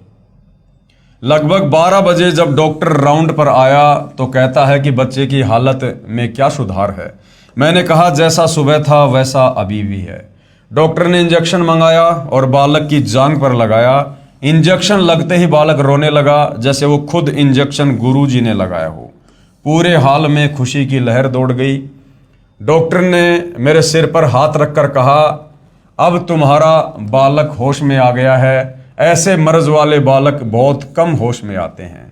लगभग 12 बजे जब डॉक्टर राउंड पर आया तो कहता है कि बच्चे की हालत में क्या सुधार है। मैंने कहा, जैसा सुबह था वैसा अभी भी है। डॉक्टर ने इंजेक्शन मंगाया और बालक की जांघ पर लगाया। इंजेक्शन लगते ही बालक रोने लगा, जैसे वो खुद इंजेक्शन गुरु जी ने लगाया हो। पूरे हाल में खुशी की लहर दौड़ गई। डॉक्टर ने मेरे सिर पर हाथ रखकर कहा, अब तुम्हारा बालक होश में आ गया है। ऐसे मर्ज वाले बालक बहुत कम होश में आते हैं।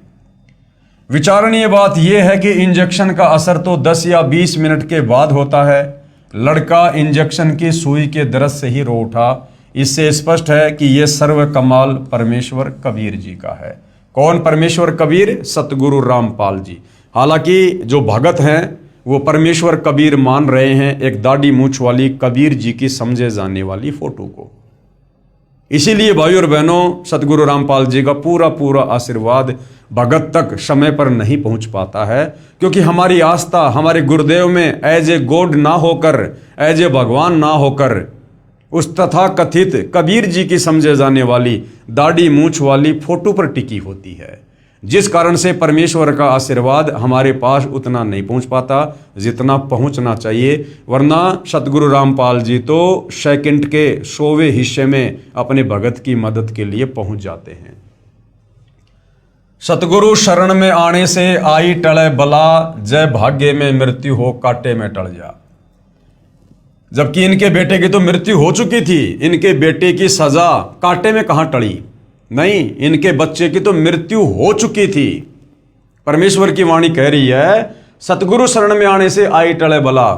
विचारणीय बात यह है कि इंजेक्शन का असर तो 10 या 20 मिनट के बाद होता है। लड़का इंजेक्शन की सुई के दर्द से ही रो उठा। इससे स्पष्ट है कि यह सर्व कमाल परमेश्वर कबीर जी का है। कौन परमेश्वर कबीर? सतगुरु रामपाल जी। हालांकि जो भगत हैं वो परमेश्वर कबीर मान रहे हैं एक दाढ़ी मूंछ वाली कबीर जी की समझे जाने वाली फोटो को। इसीलिए भाई और बहनों, सतगुरु रामपाल जी का पूरा पूरा आशीर्वाद भगत तक समय पर नहीं पहुंच पाता है, क्योंकि हमारी आस्था हमारे गुरुदेव में एज ए गॉड ना होकर, एज ए भगवान ना होकर, उस तथा कथित कबीर जी की समझे जाने वाली दाढ़ी मूंछ वाली फोटो पर टिकी होती है, जिस कारण से परमेश्वर का आशीर्वाद हमारे पास उतना नहीं पहुंच पाता जितना पहुंचना चाहिए। वरना सतगुरु रामपाल जी तो सेकंड के 100वें हिस्से में अपने भगत की मदद के लिए पहुंच जाते हैं। सतगुरु शरण में आने से आई टले बला, जय भाग्य में मृत्यु हो कांटे में टल जा। जबकि इनके बेटे की तो मृत्यु हो चुकी थी, इनके बेटे की सजा कांटे में कहां टली? नहीं, इनके बच्चे की तो मृत्यु हो चुकी थी। परमेश्वर की वाणी कह रही है, सतगुरु शरण में आने से आई टले बला,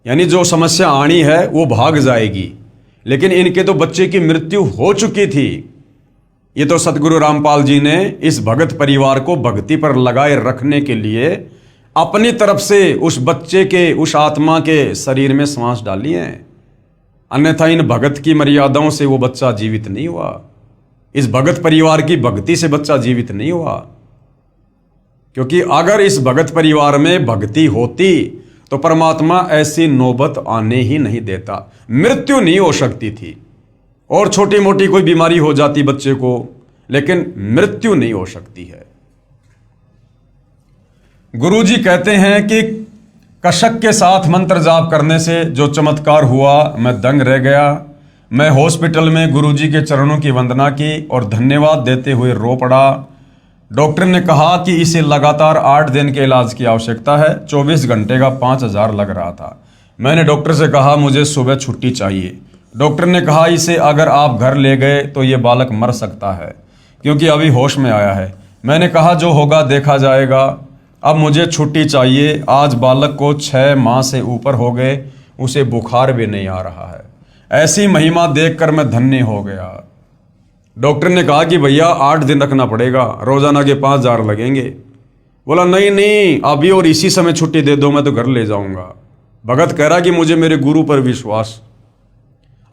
यानी जो समस्या आनी है वो भाग जाएगी। लेकिन इनके तो बच्चे की मृत्यु हो चुकी थी। ये तो सतगुरु रामपाल जी ने इस भगत परिवार को भक्ति पर लगाए रखने के लिए अपनी तरफ से उस बच्चे के, उस आत्मा के शरीर में सांस डाली है। अन्यथा इन भगत की मर्यादाओं से वो बच्चा जीवित नहीं हुआ। इस भगत परिवार की भक्ति से बच्चा जीवित नहीं हुआ। क्योंकि अगर इस भगत परिवार में भक्ति होती तो परमात्मा ऐसी नौबत आने ही नहीं देता। मृत्यु नहीं हो सकती थी, और छोटी मोटी कोई बीमारी हो जाती बच्चे को, लेकिन मृत्यु नहीं हो सकती है। गुरुजी कहते हैं कि कशक के साथ मंत्र जाप करने से जो चमत्कार हुआ, मैं दंग रह गया। मैं हॉस्पिटल में गुरुजी के चरणों की वंदना की और धन्यवाद देते हुए रो पड़ा। डॉक्टर ने कहा कि इसे लगातार 8 दिन के इलाज की आवश्यकता है। 24 घंटे का 5,000 लग रहा था। मैंने डॉक्टर से कहा मुझे सुबह छुट्टी चाहिए। डॉक्टर ने कहा इसे अगर आप घर ले गए तो ये बालक मर सकता है, क्योंकि अभी होश में आया है। मैंने कहा जो होगा देखा जाएगा, अब मुझे छुट्टी चाहिए। आज बालक को 6 माह से ऊपर हो गए, उसे बुखार भी नहीं आ रहा है। ऐसी महिमा देखकर मैं धन्य हो गया। डॉक्टर ने कहा कि भैया 8 दिन रखना पड़ेगा, रोजाना के 5,000 लगेंगे। बोला नहीं नहीं, अभी और इसी समय छुट्टी दे दो, मैं तो घर ले जाऊंगा। भगत कह रहा कि मुझे मेरे गुरु पर विश्वास।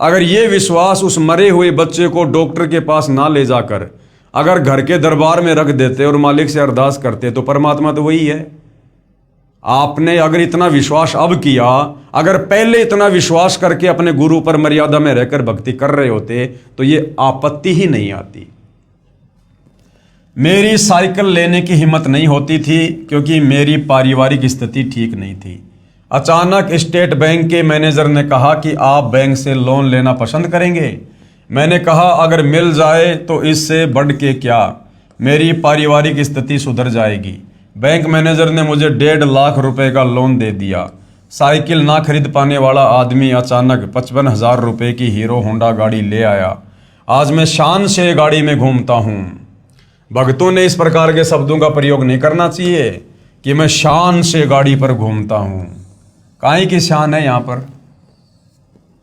अगर ये विश्वास उस मरे हुए बच्चे को डॉक्टर के पास ना ले जाकर अगर घर के दरबार में रख देते और मालिक से अरदास करते, तो परमात्मा तो वही है। आपने अगर इतना विश्वास अब किया, अगर पहले इतना विश्वास करके अपने गुरु पर मर्यादा में रहकर भक्ति कर रहे होते तो ये आपत्ति ही नहीं आती। मेरी साइकिल लेने की हिम्मत नहीं होती थी, क्योंकि मेरी पारिवारिक स्थिति ठीक नहीं थी। अचानक स्टेट बैंक के मैनेजर ने कहा कि आप बैंक से लोन लेना पसंद करेंगे। मैंने कहा अगर मिल जाए तो इससे बढ़ के क्या, मेरी पारिवारिक स्थिति सुधर जाएगी। बैंक मैनेजर ने मुझे 1.5 लाख रुपए का लोन दे दिया। साइकिल ना खरीद पाने वाला आदमी अचानक 55,000 रुपए की हीरो होंडा गाड़ी ले आया। आज मैं शान से गाड़ी में घूमता हूँ। भक्तों ने इस प्रकार के शब्दों का प्रयोग नहीं करना चाहिए कि मैं शान से गाड़ी पर घूमता हूँ। काहे की शान है यहाँ पर?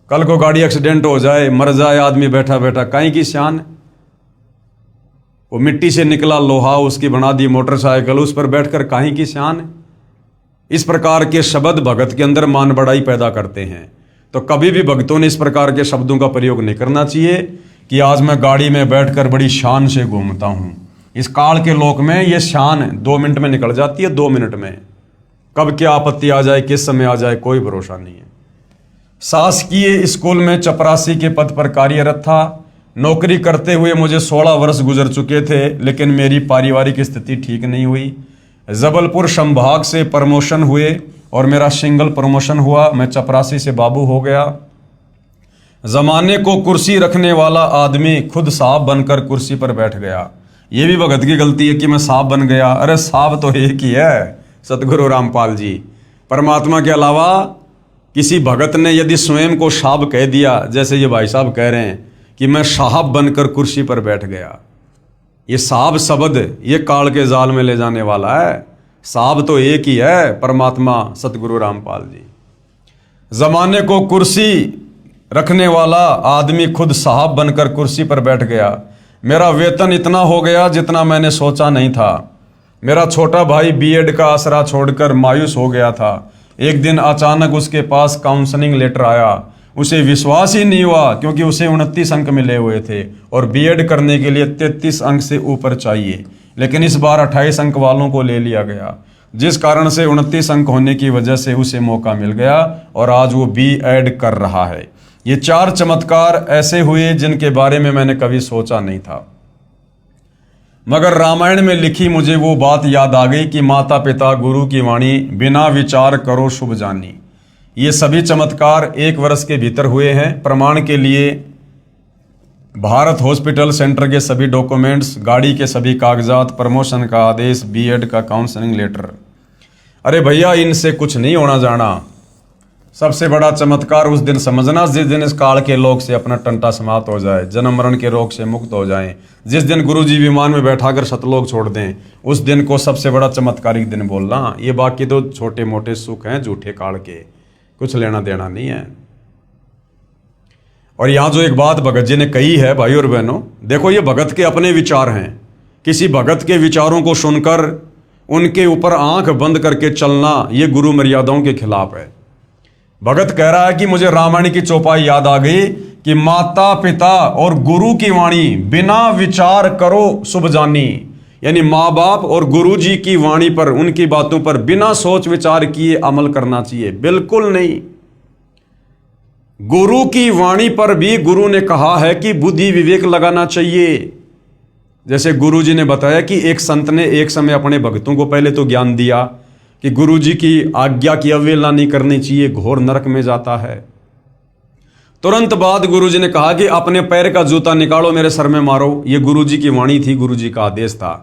कल को गाड़ी एक्सीडेंट हो जाए, मर जाए आदमी बैठा बैठा, काहे की शान? वो मिट्टी से निकला लोहा उसकी बना दी मोटरसाइकिल, उस पर बैठकर काहे की शान है? इस प्रकार के शब्द भगत के अंदर मान बढ़ाई पैदा करते हैं। तो कभी भी भक्तों ने इस प्रकार के शब्दों का प्रयोग नहीं करना चाहिए कि आज मैं गाड़ी में बैठकर बड़ी शान से घूमता हूँ। इस काल के लोक में ये शान 2 मिनट में निकल जाती है, 2 मिनट में। कब क्या आपत्ति आ जाए, किस समय आ जाए, कोई भरोसा नहीं है। शासकीय स्कूल में चपरासी के पद पर कार्यरत था। नौकरी करते हुए मुझे 16 वर्ष गुजर चुके थे, लेकिन मेरी पारिवारिक स्थिति ठीक नहीं हुई। जबलपुर संभाग से प्रमोशन हुए और मेरा सिंगल प्रमोशन हुआ। मैं चपरासी से बाबू हो गया। जमाने को कुर्सी रखने वाला आदमी खुद साहब बनकर कुर्सी पर बैठ गया। ये भी भगत की गलती है कि मैं साहब बन गया। अरे साहब तो एक ही है, सतगुरु रामपाल जी। परमात्मा के अलावा किसी भगत ने यदि स्वयं को साहब कह दिया, जैसे ये भाई साहब कह रहे हैं कि मैं साहब बनकर कुर्सी पर बैठ गया, ये साहब शब्द ये काल के जाल में ले जाने वाला है। साहब तो एक ही है, परमात्मा सतगुरु रामपाल जी। जमाने को कुर्सी रखने वाला आदमी खुद साहब बनकर कुर्सी पर बैठ गया। मेरा वेतन इतना हो गया जितना मैंने सोचा नहीं था। मेरा छोटा भाई बीएड का आसरा छोड़कर मायूस हो गया था। एक दिन अचानक उसके पास काउंसलिंग लेटर आया। उसे विश्वास ही नहीं हुआ, क्योंकि उसे 29 अंक मिले हुए थे और बीएड करने के लिए 33 अंक से ऊपर चाहिए, लेकिन इस बार 28 अंक वालों को ले लिया गया, जिस कारण से 29 अंक होने की वजह से उसे मौका मिल गया और आज वो बीएड कर रहा है। ये 4 चमत्कार ऐसे हुए जिनके बारे में मैंने कभी सोचा नहीं था, मगर रामायण में लिखी मुझे वो बात याद आ गई कि माता पिता गुरु की वाणी, बिना विचार करो शुभ जानी। ये सभी चमत्कार 1 वर्ष के भीतर हुए हैं। प्रमाण के लिए भारत हॉस्पिटल सेंटर के सभी डॉक्यूमेंट्स, गाड़ी के सभी कागजात, प्रमोशन का आदेश, बीएड का काउंसलिंग लेटर। अरे भैया, इनसे कुछ नहीं होना जाना। सबसे बड़ा चमत्कार उस दिन समझना जिस दिन इस काल के लोग से अपना टंटा समाप्त हो जाए, जन्म मरण के रोग से मुक्त हो जाएं। जिस दिन गुरुजी विमान में बैठाकर सतलोक छोड़ दें, उस दिन को सबसे बड़ा चमत्कारिक दिन बोलना। ये बाकी तो छोटे मोटे सुख हैं झूठे काल के, कुछ लेना देना नहीं है। और यहाँ जो एक बात भगत जी ने कही है भाई और बहनों, देखो ये भगत के अपने विचार हैं। किसी भगत के विचारों को सुनकर उनके ऊपर आंख बंद करके चलना, ये गुरु मर्यादाओं के खिलाफ है। भगत कह रहा है कि मुझे रामायण की चौपाई याद आ गई कि माता पिता और गुरु की वाणी, बिना विचार करो शुभ जानी। यानी माँ बाप और गुरु जी की वाणी पर, उनकी बातों पर बिना सोच विचार किए अमल करना चाहिए, बिल्कुल नहीं। गुरु की वाणी पर भी गुरु ने कहा है कि बुद्धि विवेक लगाना चाहिए। जैसे गुरु जी ने बताया कि एक संत ने एक समय अपने भक्तों को पहले तो ज्ञान दिया कि गुरु जी की आज्ञा की अवहेलना नहीं करनी चाहिए, घोर नरक में जाता है। तुरंत बाद गुरु जी ने कहा कि अपने पैर का जूता निकालो, मेरे सर में मारो। ये गुरु जी की वाणी थी, गुरु जी का आदेश था।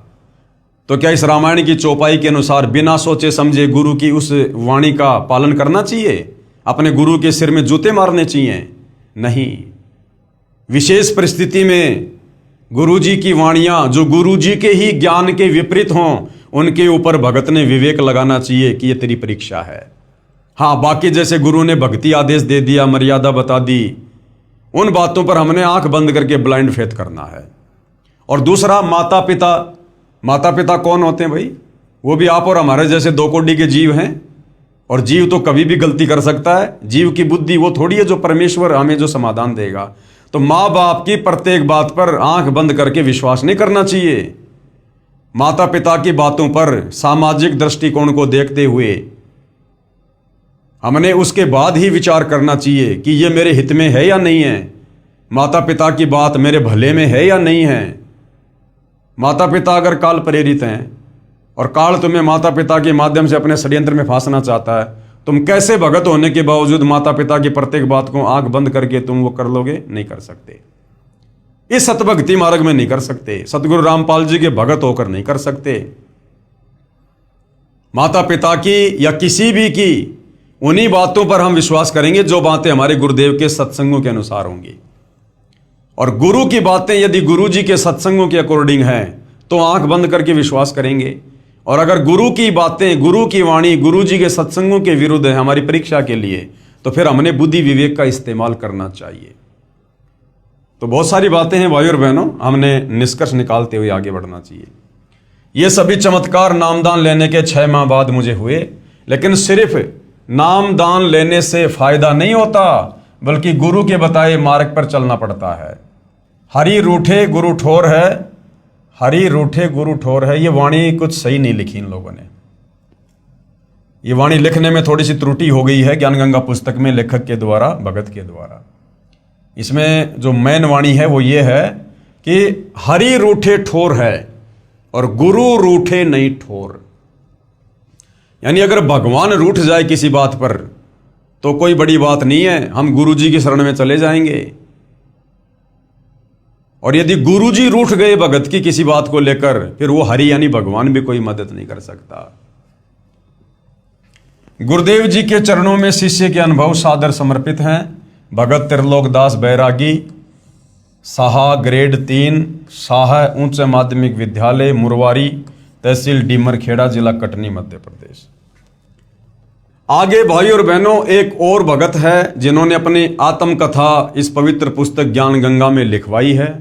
तो क्या इस रामायण की चौपाई के अनुसार बिना सोचे समझे गुरु की उस वाणी का पालन करना चाहिए? अपने गुरु के सिर में जूते मारने चाहिए? नहीं। विशेष परिस्थिति में गुरु जी की वाणियां जो गुरु जी के ही ज्ञान के विपरीत हों, उनके ऊपर भगत ने विवेक लगाना चाहिए कि ये तेरी परीक्षा है। हाँ, बाकी जैसे गुरु ने भक्ति आदेश दे दिया, मर्यादा बता दी, उन बातों पर हमने आंख बंद करके ब्लाइंड फेथ करना है। और दूसरा, माता पिता। माता पिता कौन होते हैं भाई? वो भी आप और हमारे जैसे 2 कोटि के जीव हैं। और जीव तो कभी भी गलती कर सकता है। जीव की बुद्धि वो थोड़ी है जो परमेश्वर हमें जो समाधान देगा। तो माँ बाप की प्रत्येक बात पर आंख बंद करके विश्वास नहीं करना चाहिए। माता पिता की बातों पर सामाजिक दृष्टिकोण को देखते हुए हमने उसके बाद ही विचार करना चाहिए कि ये मेरे हित में है या नहीं है, माता पिता की बात मेरे भले में है या नहीं है। माता पिता अगर काल प्रेरित हैं और काल तुम्हें माता पिता के माध्यम से अपने षड्यंत्र में फांसना चाहता है, तुम कैसे भगत होने के बावजूद माता पिता की प्रत्येक बात को आंख बंद करके तुम वो कर लोगे? नहीं कर सकते। इस सतभक्ति मार्ग में नहीं कर सकते। सतगुरु रामपाल जी के भगत होकर नहीं कर सकते। माता पिता की या किसी भी की उन्हीं बातों पर हम विश्वास करेंगे जो बातें हमारे गुरुदेव के सत्संगों के अनुसार होंगी। और गुरु की बातें यदि गुरु जी के सत्संगों के अकॉर्डिंग हैं तो आंख बंद करके विश्वास करेंगे। और अगर गुरु की बातें, गुरु की वाणी, गुरु जी के सत्संगों के विरुद्ध है हमारी परीक्षा के लिए, तो फिर हमने बुद्धि विवेक का इस्तेमाल करना चाहिए। तो बहुत सारी बातें हैं भाई और बहनों, हमने निष्कर्ष निकालते हुए आगे बढ़ना चाहिए। ये सभी चमत्कार नामदान लेने के 6 माह बाद मुझे हुए, लेकिन सिर्फ नामदान लेने से फायदा नहीं होता, बल्कि गुरु के बताए मार्ग पर चलना पड़ता है। हरि रूठे गुरु ठोर है, हरि रूठे गुरु ठोर है। ये वाणी कुछ सही नहीं लिखी इन लोगों ने। ये वाणी लिखने में थोड़ी सी त्रुटि हो गई है ज्ञान गंगा पुस्तक में, लेखक के द्वारा, भगत के द्वारा। इसमें जो मेन वाणी है वो ये है कि हरि रूठे ठोर है और गुरु रूठे नहीं ठोर। यानी अगर भगवान रूठ जाए किसी बात पर तो कोई बड़ी बात नहीं है, हम गुरु जी की शरण में चले जाएंगे। और यदि गुरु जी रूठ गए भगत की किसी बात को लेकर, फिर वो हरि यानी भगवान भी कोई मदद नहीं कर सकता। गुरुदेव जी के चरणों में शिष्य के अनुभव सादर समर्पित हैं। भगत त्रिलोकदास बैरागी, साहा ग्रेड 3, साहा उच्च माध्यमिक विद्यालय मुरवारी, तहसील डीमरखेड़ा, जिला कटनी, मध्य प्रदेश। आगे भाई और बहनों एक और भगत है जिन्होंने अपनी आत्मकथा इस पवित्र पुस्तक ज्ञान गंगा में लिखवाई है।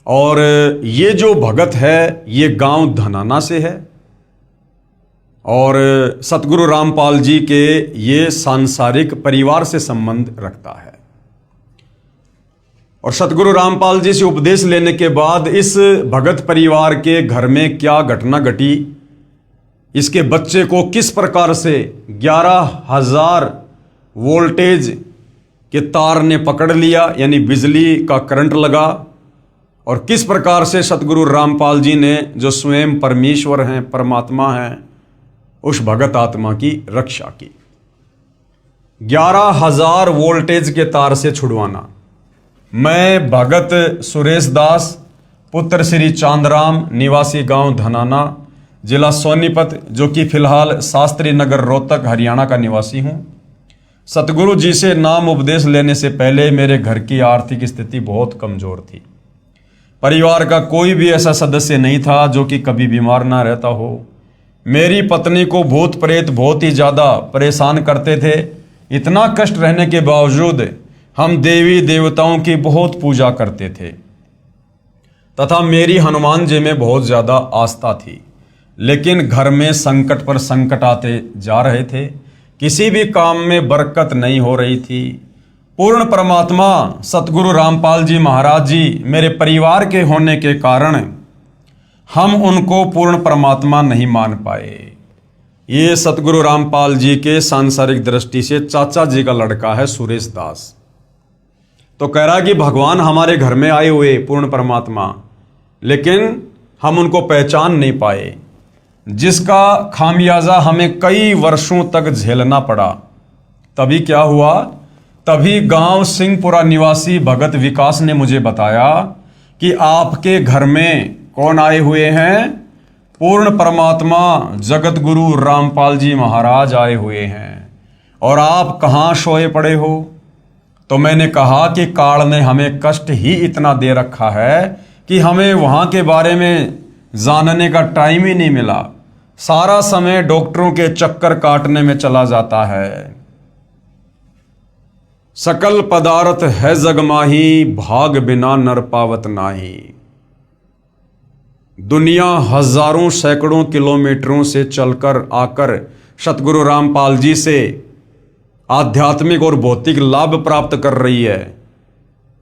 और ये जो भगत है ये गांव धनाना से है और सतगुरु रामपाल जी के ये सांसारिक परिवार से संबंध रखता है। और सतगुरु रामपाल जी से उपदेश लेने के बाद इस भगत परिवार के घर में क्या घटना घटी, इसके बच्चे को किस प्रकार से 11,000 वोल्टेज के तार ने पकड़ लिया, यानी बिजली का करंट लगा, और किस प्रकार से सतगुरु रामपाल जी ने, जो स्वयं परमेश्वर हैं, परमात्मा हैं, उस भगत आत्मा की रक्षा की। 11,000 वोल्टेज के तार से छुड़वाना। मैं भगत सुरेश दास, पुत्र श्री चांदराम, निवासी गांव धनाना, जिला सोनीपत, जो कि फिलहाल शास्त्री नगर रोहतक हरियाणा का निवासी हूं। सतगुरु जी से नाम उपदेश लेने से पहले मेरे घर की आर्थिक स्थिति बहुत कमजोर थी। परिवार का कोई भी ऐसा सदस्य नहीं था जो कि कभी बीमार ना रहता हो। मेरी पत्नी को भूत प्रेत बहुत ही ज़्यादा परेशान करते थे। इतना कष्ट रहने के बावजूद हम देवी देवताओं की बहुत पूजा करते थे तथा मेरी हनुमान जी में बहुत ज़्यादा आस्था थी। लेकिन घर में संकट पर संकट आते जा रहे थे, किसी भी काम में बरकत नहीं हो रही थी। पूर्ण परमात्मा सतगुरु रामपाल जी महाराज जी मेरे परिवार के होने के कारण हम उनको पूर्ण परमात्मा नहीं मान पाए। ये सतगुरु रामपाल जी के सांसारिक दृष्टि से चाचा जी का लड़का है सुरेश दास। तो कह रहा कि भगवान हमारे घर में आए हुए पूर्ण परमात्मा, लेकिन हम उनको पहचान नहीं पाए, जिसका खामियाजा हमें कई वर्षों तक झेलना पड़ा। तभी क्या हुआ, तभी गांव सिंहपुरा निवासी भगत विकास ने मुझे बताया कि आपके घर में कौन आए हुए हैं? पूर्ण परमात्मा जगत गुरु रामपाल जी महाराज आए हुए हैं, और आप कहाँ सोए पड़े हो? तो मैंने कहा कि काल ने हमें कष्ट ही इतना दे रखा है कि हमें वहाँ के बारे में जानने का टाइम ही नहीं मिला। सारा समय डॉक्टरों के चक्कर काटने में चला जाता है। सकल पदार्थ है जग माही, भाग बिना नर पावत नाही। दुनिया हजारों सैकड़ों किलोमीटरों से चलकर आकर सतगुरु रामपाल जी से आध्यात्मिक और भौतिक लाभ प्राप्त कर रही है।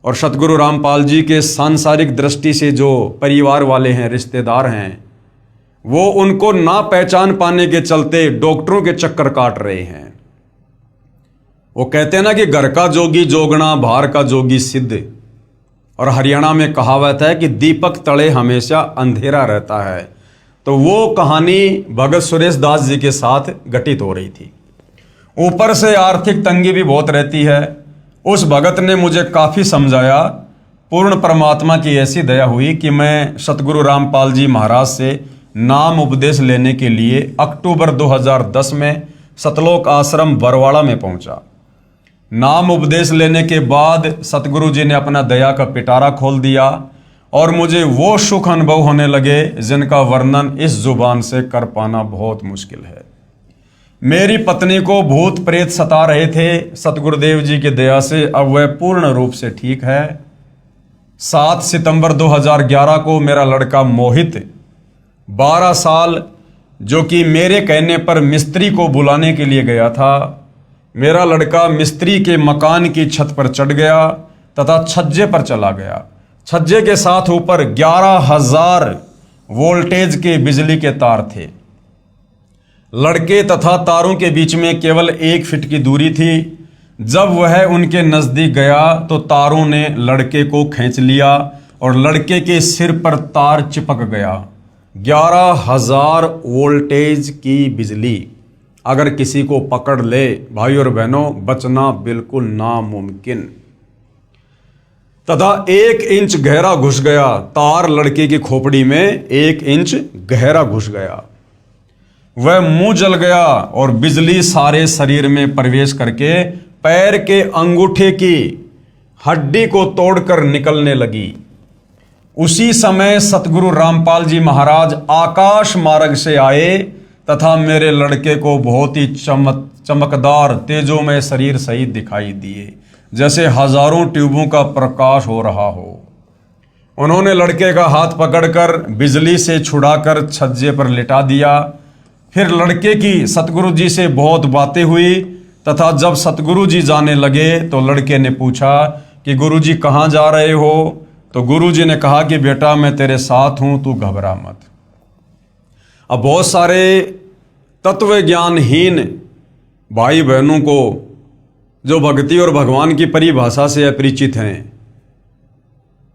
और सतगुरु रामपाल जी के सांसारिक दृष्टि से जो परिवार वाले हैं, रिश्तेदार हैं, वो उनको ना पहचान पाने के चलते डॉक्टरों के चक्कर काट रहे हैं। वो कहते हैं ना कि घर का जोगी जोगना, बाहर का जोगी सिद्ध। और हरियाणा में कहावत है कि दीपक तले हमेशा अंधेरा रहता है। तो वो कहानी भगत सुरेश दास जी के साथ घटित हो रही थी। ऊपर से आर्थिक तंगी भी बहुत रहती है। उस भगत ने मुझे काफ़ी समझाया। पूर्ण परमात्मा की ऐसी दया हुई कि मैं सतगुरु रामपाल जी महाराज से नाम उपदेश लेने के लिए अक्टूबर 2010 में सतलोक आश्रम बरवाड़ा में पहुंचा। नाम उपदेश लेने के बाद सतगुरु जी ने अपना दया का पिटारा खोल दिया और मुझे वो सुख अनुभव होने लगे जिनका वर्णन इस जुबान से कर पाना बहुत मुश्किल है। मेरी पत्नी को भूत प्रेत सता रहे थे, सतगुरुदेव जी की दया से अब वह पूर्ण रूप से ठीक है। 7 सितंबर 2011 को मेरा लड़का मोहित 12 साल, जो कि मेरे कहने पर मिस्त्री को बुलाने के लिए गया था, मेरा लड़का मिस्त्री के मकान की छत पर चढ़ गया तथा छज्जे पर चला गया। छज्जे के साथ ऊपर 11,000 वोल्टेज के बिजली के तार थे। लड़के तथा तारों के बीच में केवल 1 फीट की दूरी थी। जब वह उनके नजदीक गया तो तारों ने लड़के को खींच लिया और लड़के के सिर पर तार चिपक गया। 11,000 वोल्टेज की बिजली अगर किसी को पकड़ ले भाई और बहनों, बचना बिल्कुल नामुमकिन। तथा 1 इंच गहरा घुस गया। तार लड़के की खोपड़ी में 1 इंच गहरा घुस गया। वह मुंह जल गया और बिजली सारे शरीर में प्रवेश करके पैर के अंगूठे की हड्डी को तोड़कर निकलने लगी। उसी समय सतगुरु रामपाल जी महाराज आकाश मार्ग से आए तथा मेरे लड़के को बहुत ही चमकदार तेजोमय शरीर सहित दिखाई दिए, जैसे हजारों ट्यूबों का प्रकाश हो रहा हो। उन्होंने लड़के का हाथ पकड़कर बिजली से छुड़ाकर छज्जे पर लिटा दिया। फिर लड़के की सतगुरु जी से बहुत बातें हुई तथा जब सतगुरु जी जाने लगे तो लड़के ने पूछा कि गुरु जी कहाँ जा रहे हो? तो गुरु जी ने कहा कि बेटा मैं तेरे साथ हूं, तू घबरा मत। अब बहुत सारे तत्व ज्ञानहीन भाई बहनों को जो भक्ति और भगवान की परिभाषा से अपरिचित हैं,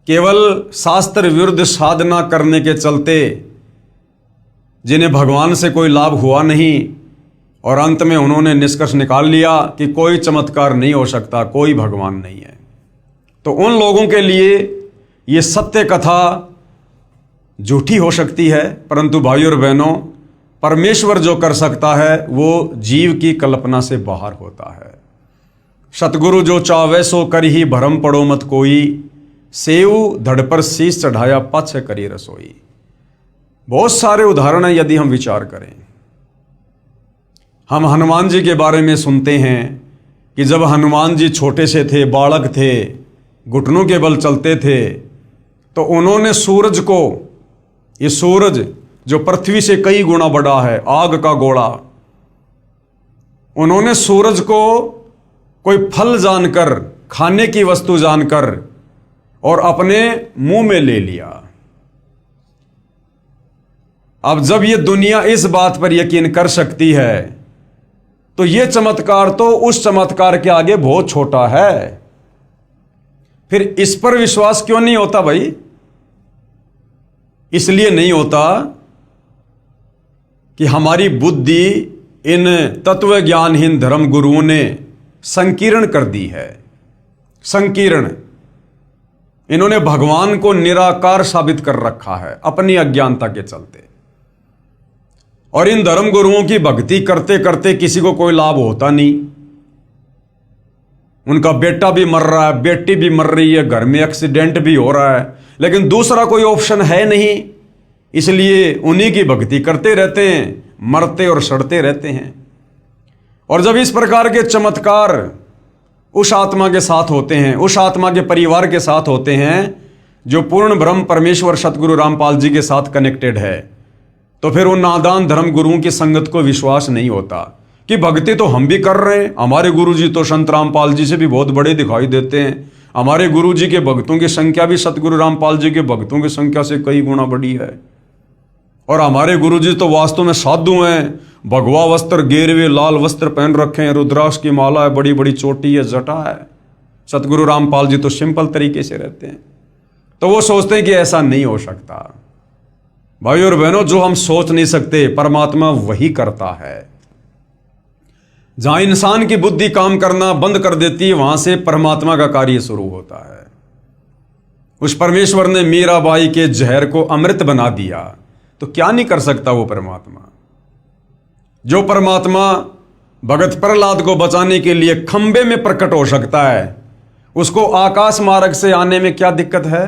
केवल शास्त्र विरुद्ध साधना करने के चलते जिन्हें भगवान से कोई लाभ हुआ नहीं और अंत में उन्होंने निष्कर्ष निकाल लिया कि कोई चमत्कार नहीं हो सकता, कोई भगवान नहीं है, तो उन लोगों के लिए ये सत्य कथा झूठी हो सकती है। परंतु भाइयों और बहनों, परमेश्वर जो कर सकता है वो जीव की कल्पना से बाहर होता है। सतगुरु जो चावे सो कर ही भरम पड़ो मत कोई, सेव धड़ पर शीश चढ़ाया पछ करी रसोई। बहुत सारे उदाहरण हैं यदि हम विचार करें। हम हनुमान जी के बारे में सुनते हैं कि जब हनुमान जी छोटे से थे, बालक थे, घुटनों के बल चलते थे, तो उन्होंने सूरज को, ये सूरज जो पृथ्वी से कई गुना बड़ा है, आग का गोला, उन्होंने सूरज को कोई फल जानकर, खाने की वस्तु जानकर और अपने मुंह में ले लिया। अब जब ये दुनिया इस बात पर यकीन कर सकती है तो ये चमत्कार तो उस चमत्कार के आगे बहुत छोटा है। फिर इस पर विश्वास क्यों नहीं होता भाई? इसलिए नहीं होता कि हमारी बुद्धि इन तत्व ज्ञानहीन धर्म गुरुओं ने संकीर्ण कर दी है। संकीर्ण, इन्होंने भगवान को निराकार साबित कर रखा है अपनी अज्ञानता के चलते। और इन धर्म गुरुओं की भक्ति करते करते किसी को कोई लाभ होता नहीं। उनका बेटा भी मर रहा है, बेटी भी मर रही है, घर में एक्सीडेंट भी हो रहा है, लेकिन दूसरा कोई ऑप्शन है नहीं, इसलिए उन्हीं की भक्ति करते रहते हैं, मरते और सड़ते रहते हैं। और जब इस प्रकार के चमत्कार उस आत्मा के साथ होते हैं, उस आत्मा के परिवार के साथ होते हैं जो पूर्ण ब्रह्म परमेश्वर सतगुरु रामपाल जी के साथ कनेक्टेड है, तो फिर उन नादान धर्म गुरुओं की संगत को विश्वास नहीं होता कि भक्ति तो हम भी कर रहे हैं, हमारे गुरु जी तो संत रामपाल जी से भी बहुत बड़े दिखाई देते हैं, हमारे गुरु जी के भक्तों की संख्या भी सतगुरु रामपाल जी के भक्तों की संख्या से कई गुना बड़ी है, और हमारे गुरु जी तो वास्तव में साधु हैं, भगवा वस्त्र, गेरवे लाल वस्त्र पहन रखे हैं, रुद्राक्ष की माला है, बड़ी बड़ी चोटी है, जटा है। सतगुरु रामपाल जी तो सिंपल तरीके से रहते हैं। तो वो सोचते हैं कि ऐसा नहीं हो सकता। भाइयों और बहनों, जो हम सोच नहीं सकते परमात्मा वही करता है। जहां इंसान की बुद्धि काम करना बंद कर देती है, वहां से परमात्मा का कार्य शुरू होता है। उस परमेश्वर ने मीराबाई के जहर को अमृत बना दिया, तो क्या नहीं कर सकता वो परमात्मा। जो परमात्मा भगत प्रहलाद को बचाने के लिए खंबे में प्रकट हो सकता है, उसको आकाश मार्ग से आने में क्या दिक्कत है।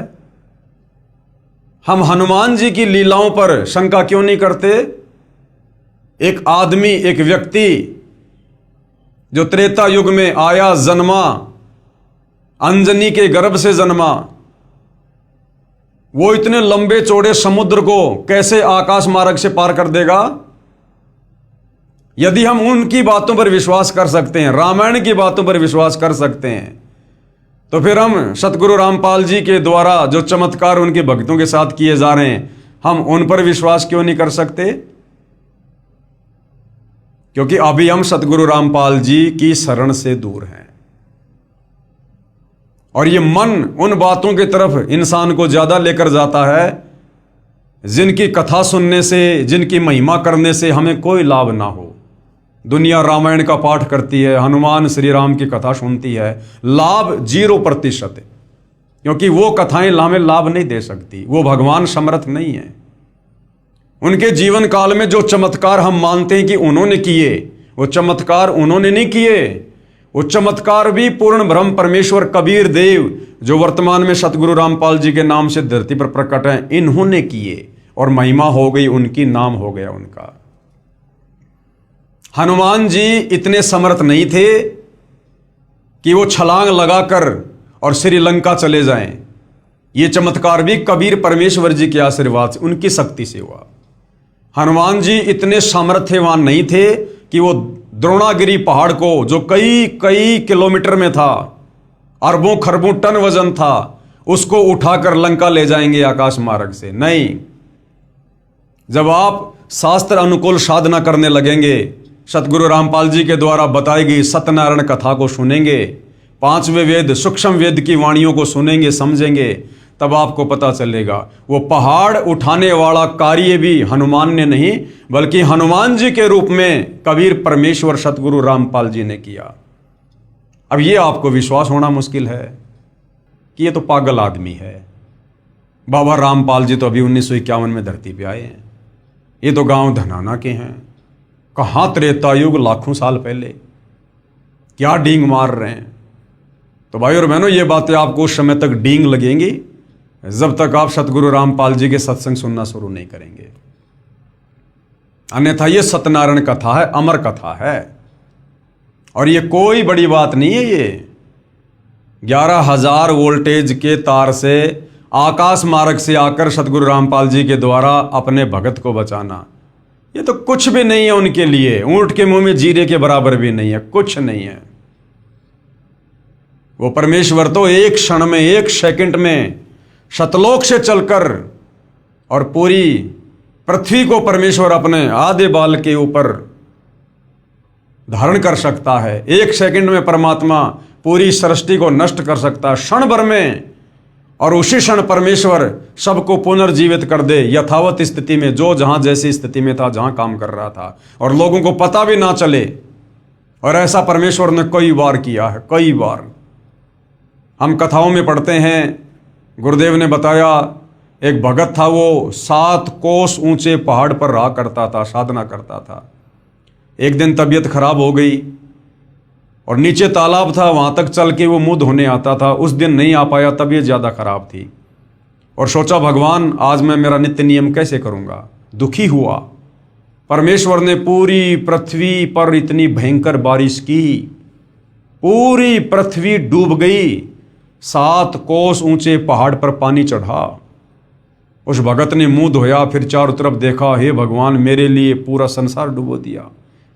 हम हनुमान जी की लीलाओं पर शंका क्यों नहीं करते। एक आदमी, एक व्यक्ति जो त्रेता युग में आया, जन्मा, अंजनी के गर्भ से जन्मा, वो इतने लंबे चौड़े समुद्र को कैसे आकाश मार्ग से पार कर देगा। यदि हम उनकी बातों पर विश्वास कर सकते हैं, रामायण की बातों पर विश्वास कर सकते हैं, तो फिर हम सतगुरु रामपाल जी के द्वारा जो चमत्कार उनके भक्तों के साथ किए जा रहे हैं, हम उन पर विश्वास क्यों नहीं कर सकते। क्योंकि अभी हम सतगुरु रामपाल जी की शरण से दूर हैं, और ये मन उन बातों की तरफ इंसान को ज्यादा लेकर जाता है जिनकी कथा सुनने से, जिनकी महिमा करने से हमें कोई लाभ ना हो। दुनिया रामायण का पाठ करती है, हनुमान श्री राम की कथा सुनती है, लाभ 0% है, क्योंकि वो कथाएं हमें लाभ नहीं दे सकती। वो भगवान समर्थ नहीं है। उनके जीवन काल में जो चमत्कार हम मानते हैं कि उन्होंने किए, वो चमत्कार उन्होंने नहीं किए। वो चमत्कार भी पूर्ण ब्रह्म परमेश्वर कबीर देव, जो वर्तमान में सतगुरु रामपाल जी के नाम से धरती पर प्रकट हैं, इन्होंने किए, और महिमा हो गई उनकी, नाम हो गया उनका। हनुमान जी इतने समर्थ नहीं थे कि वो छलांग लगाकर और श्रीलंका चले जाएं। ये चमत्कार भी कबीर परमेश्वर जी के आशीर्वाद से, उनकी शक्ति से हुआ। हनुमान जी इतने सामर्थ्यवान नहीं थे कि वो द्रोणागिरी पहाड़ को, जो कई कई किलोमीटर में था, अरबों खरबों टन वजन था, उसको उठाकर लंका ले जाएंगे आकाश मार्ग से। नहीं, जब आप शास्त्र अनुकूल साधना करने लगेंगे, सतगुरु रामपाल जी के द्वारा बताई गई सत्यनारायण कथा को सुनेंगे, 5वें वेद सूक्ष्म वेद की वाणियों को सुनेंगे, समझेंगे, तब आपको पता चलेगा वो पहाड़ उठाने वाला कार्य भी हनुमान ने नहीं, बल्कि हनुमान जी के रूप में कबीर परमेश्वर सतगुरु रामपाल जी ने किया। अब ये आपको विश्वास होना मुश्किल है कि ये तो पागल आदमी है। बाबा रामपाल जी तो अभी 1951 में धरती पे आए हैं। ये तो गांव धनाना के हैं। कहाँ त्रेता युग, लाखों साल पहले, क्या डींग मार रहे हैं। तो भाई और बहनों, ये बातें आपको उस समय तक डींग लगेंगी जब तक आप सतगुरु रामपाल जी के सत्संग सुनना शुरू नहीं करेंगे। अन्यथा ये सत्यनारायण कथा है, अमर कथा है, और ये कोई बड़ी बात नहीं है। ये 11,000 वोल्टेज के तार से आकाश मार्ग से आकर सतगुरु रामपाल जी के द्वारा अपने भगत को बचाना, ये तो कुछ भी नहीं है उनके लिए। ऊंट के मुंह में जीरे के बराबर भी नहीं है, कुछ नहीं है। वो परमेश्वर तो एक क्षण में, एक सेकंड में शतलोक से चलकर और पूरी पृथ्वी को परमेश्वर अपने आधे बाल के ऊपर धारण कर सकता है। एक सेकंड में परमात्मा पूरी सृष्टि को नष्ट कर सकता है, क्षण भर में, और उसी क्षण परमेश्वर सबको पुनर्जीवित कर दे यथावत स्थिति में, जो जहां जैसी स्थिति में था, जहां काम कर रहा था, और लोगों को पता भी ना चले। और ऐसा परमेश्वर ने कई बार किया है, कई बार। हम कथाओं में पढ़ते हैं, गुरुदेव ने बताया, एक भगत था, वो 7 कोस ऊंचे पहाड़ पर रहा करता था, साधना करता था। एक दिन तबीयत खराब हो गई और नीचे तालाब था, वहां तक चल के वो मुंह धोने आता था। उस दिन नहीं आ पाया, तबीयत ज़्यादा खराब थी, और सोचा भगवान आज मैं मेरा नित्य नियम कैसे करूँगा। दुखी हुआ। परमेश्वर ने पूरी पृथ्वी पर इतनी भयंकर बारिश की, पूरी पृथ्वी डूब गई। 7 कोस ऊंचे पहाड़ पर पानी चढ़ा। उस भगत ने मुंह धोया, फिर चारों तरफ देखा, हे भगवान मेरे लिए पूरा संसार डुबो दिया,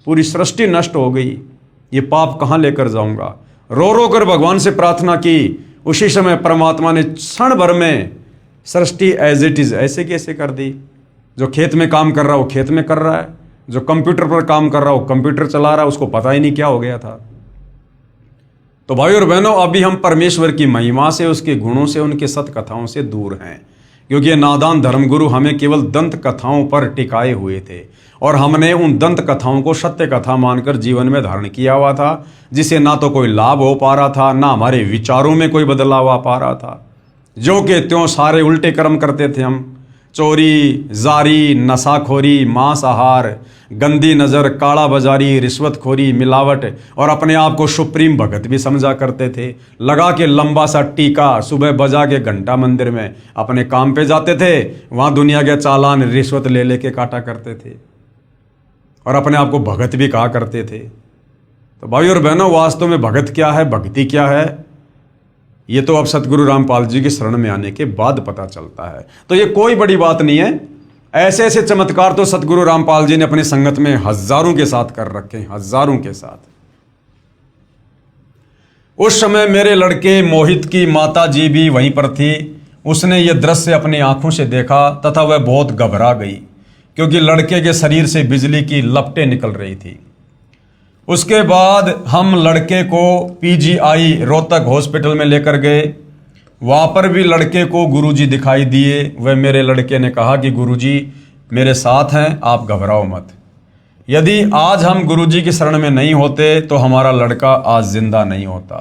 पूरी सृष्टि नष्ट हो गई, ये पाप कहाँ लेकर जाऊंगा। रो रो कर भगवान से प्रार्थना की। उसी समय परमात्मा ने क्षण भर में सृष्टि एज इट इज ऐसे कैसे कर दी। जो खेत में काम कर रहा वो खेत में कर रहा है, जो कंप्यूटर पर काम कर रहा वो कंप्यूटर चला रहा है, उसको पता ही नहीं क्या हो गया था। तो भाई और बहनों, अभी हम परमेश्वर की महिमा से, उसके गुणों से, उनके सत कथाओं से दूर हैं, क्योंकि ये नादान धर्मगुरु हमें केवल दंत कथाओं पर टिकाए हुए थे। और हमने उन दंत कथाओं को सत्य कथा मानकर जीवन में धारण किया हुआ था, जिसे ना तो कोई लाभ हो पा रहा था, ना हमारे विचारों में कोई बदलाव आ पा रहा था। जो कि त्यों सारे उल्टे कर्म करते थे हम। चोरी, जारी, नशाखोरी, मांसाहार, गंदी नज़र, काला बाजारी, रिश्वतखोरी, मिलावट और अपने आप को सुप्रीम भगत भी समझा करते थे। लगा के लंबा सा टीका, सुबह बजा के घंटा मंदिर में अपने काम पे जाते थे, वहाँ दुनिया के चालान रिश्वत ले लेके काटा करते थे और अपने आप को भगत भी कहा करते थे। तो भाई और बहनों, वास्तव में भगत क्या है, भक्ति क्या है, ये तो अब सतगुरु रामपाल जी की शरण में आने के बाद पता चलता है। तो ये कोई बड़ी बात नहीं है। ऐसे ऐसे चमत्कार तो सतगुरु रामपाल जी ने अपनी संगत में हजारों के साथ कर रखे हैं, हजारों के साथ। उस समय मेरे लड़के मोहित की माता जी भी वहीं पर थी। उसने ये दृश्य अपनी आंखों से देखा तथा वह बहुत घबरा गई, क्योंकि लड़के के शरीर से बिजली की लपटें निकल रही थी। उसके बाद हम लड़के को पीजीआई रोहतक हॉस्पिटल में लेकर गए। वहाँ पर भी लड़के को गुरुजी दिखाई दिए। वह मेरे लड़के ने कहा कि गुरुजी मेरे साथ हैं, आप घबराओ मत। यदि आज हम गुरुजी की शरण में नहीं होते तो हमारा लड़का आज जिंदा नहीं होता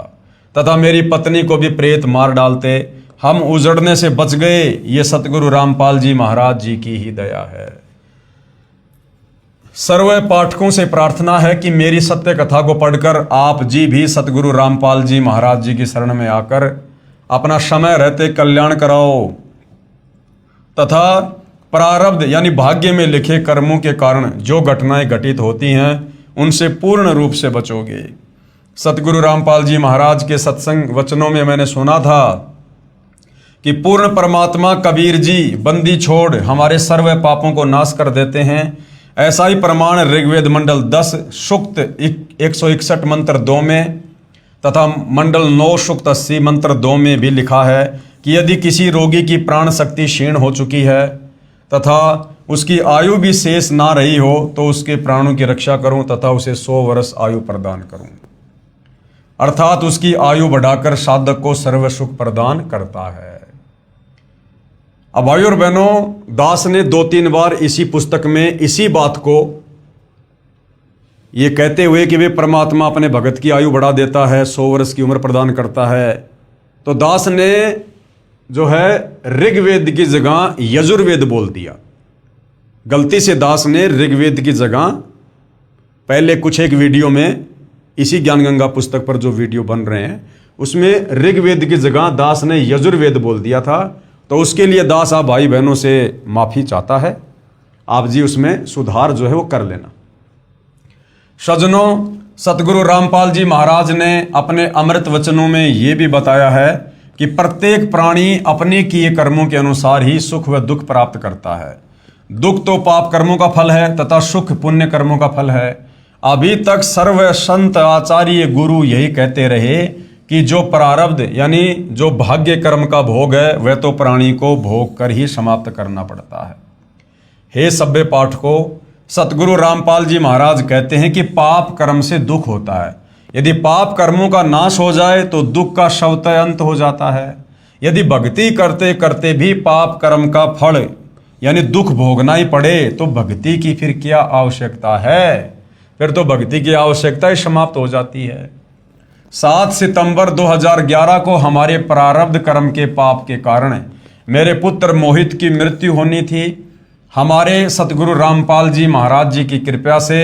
तथा मेरी पत्नी को भी प्रेत मार डालते। हम उजड़ने से बच गए, ये सतगुरु रामपाल जी महाराज जी की ही दया है। सर्व पाठकों से प्रार्थना है कि मेरी सत्य कथा को पढ़कर आप जी भी सतगुरु रामपाल जी महाराज जी की शरण में आकर अपना समय रहते कल्याण कराओ तथा प्रारब्ध यानी भाग्य में लिखे कर्मों के कारण जो घटनाएं घटित होती हैं उनसे पूर्ण रूप से बचोगे। सतगुरु रामपाल जी महाराज के सत्संग वचनों में मैंने सुना था कि पूर्ण परमात्मा कबीर जी बंदी छोड़ हमारे सर्व पापों को नाश कर देते हैं। ऐसा ही प्रमाण ऋग्वेद मंडल 10 सूक्त 161 मंत्र 2 में तथा मंडल 9 सूक्त 80 मंत्र 2 में भी लिखा है कि यदि किसी रोगी की प्राण शक्ति क्षीण हो चुकी है तथा उसकी आयु भी शेष ना रही हो तो उसके प्राणों की रक्षा करूं तथा उसे 100 वर्ष आयु प्रदान करूं। अर्थात उसकी आयु बढ़ाकर साधक को सर्व सुख प्रदान करता है। अब भाई और बहनों, दास ने 2-3 बार इसी पुस्तक में इसी बात को ये कहते हुए कि वे परमात्मा अपने भगत की आयु बढ़ा देता है, 100 वर्ष की उम्र प्रदान करता है, तो दास ने जो है ऋग्वेद की जगह यजुर्वेद बोल दिया। गलती से दास ने ऋग्वेद की जगह पहले कुछ एक वीडियो में इसी ज्ञान गंगा पुस्तक पर जो वीडियो बन रहे हैं उसमें ऋग्वेद की जगह दास ने यजुर्वेद बोल दिया था। तो उसके लिए दास आप भाई बहनों से माफी चाहता है। आप जी उसमें सुधार जो है वो कर लेना। सज्जनों, सतगुरु रामपाल जी महाराज ने अपने अमृत वचनों में ये भी बताया है कि प्रत्येक प्राणी अपने किए कर्मों के अनुसार ही सुख व दुख प्राप्त करता है। दुख तो पाप कर्मों का फल है तथा सुख पुण्य कर्मों का फल है। अभी तक सर्व संत आचार्य गुरु यही कहते रहे कि जो प्रारब्ध यानी जो भाग्य कर्म का भोग है वह तो प्राणी को भोग कर ही समाप्त करना पड़ता है। हे सभ्य पाठकों, सतगुरु रामपाल जी महाराज कहते हैं कि पाप कर्म से दुख होता है। यदि पाप कर्मों का नाश हो जाए तो दुख का स्वतः अंत हो जाता है। यदि भक्ति करते करते भी पाप कर्म का फल यानी दुख भोगना ही पड़े तो भक्ति की फिर क्या आवश्यकता है? फिर तो भक्ति की आवश्यकता ही समाप्त हो जाती है। 7 सितंबर 2011 को हमारे प्रारब्ध कर्म के पाप के कारण मेरे पुत्र मोहित की मृत्यु होनी थी। हमारे सतगुरु रामपाल जी महाराज जी की कृपा से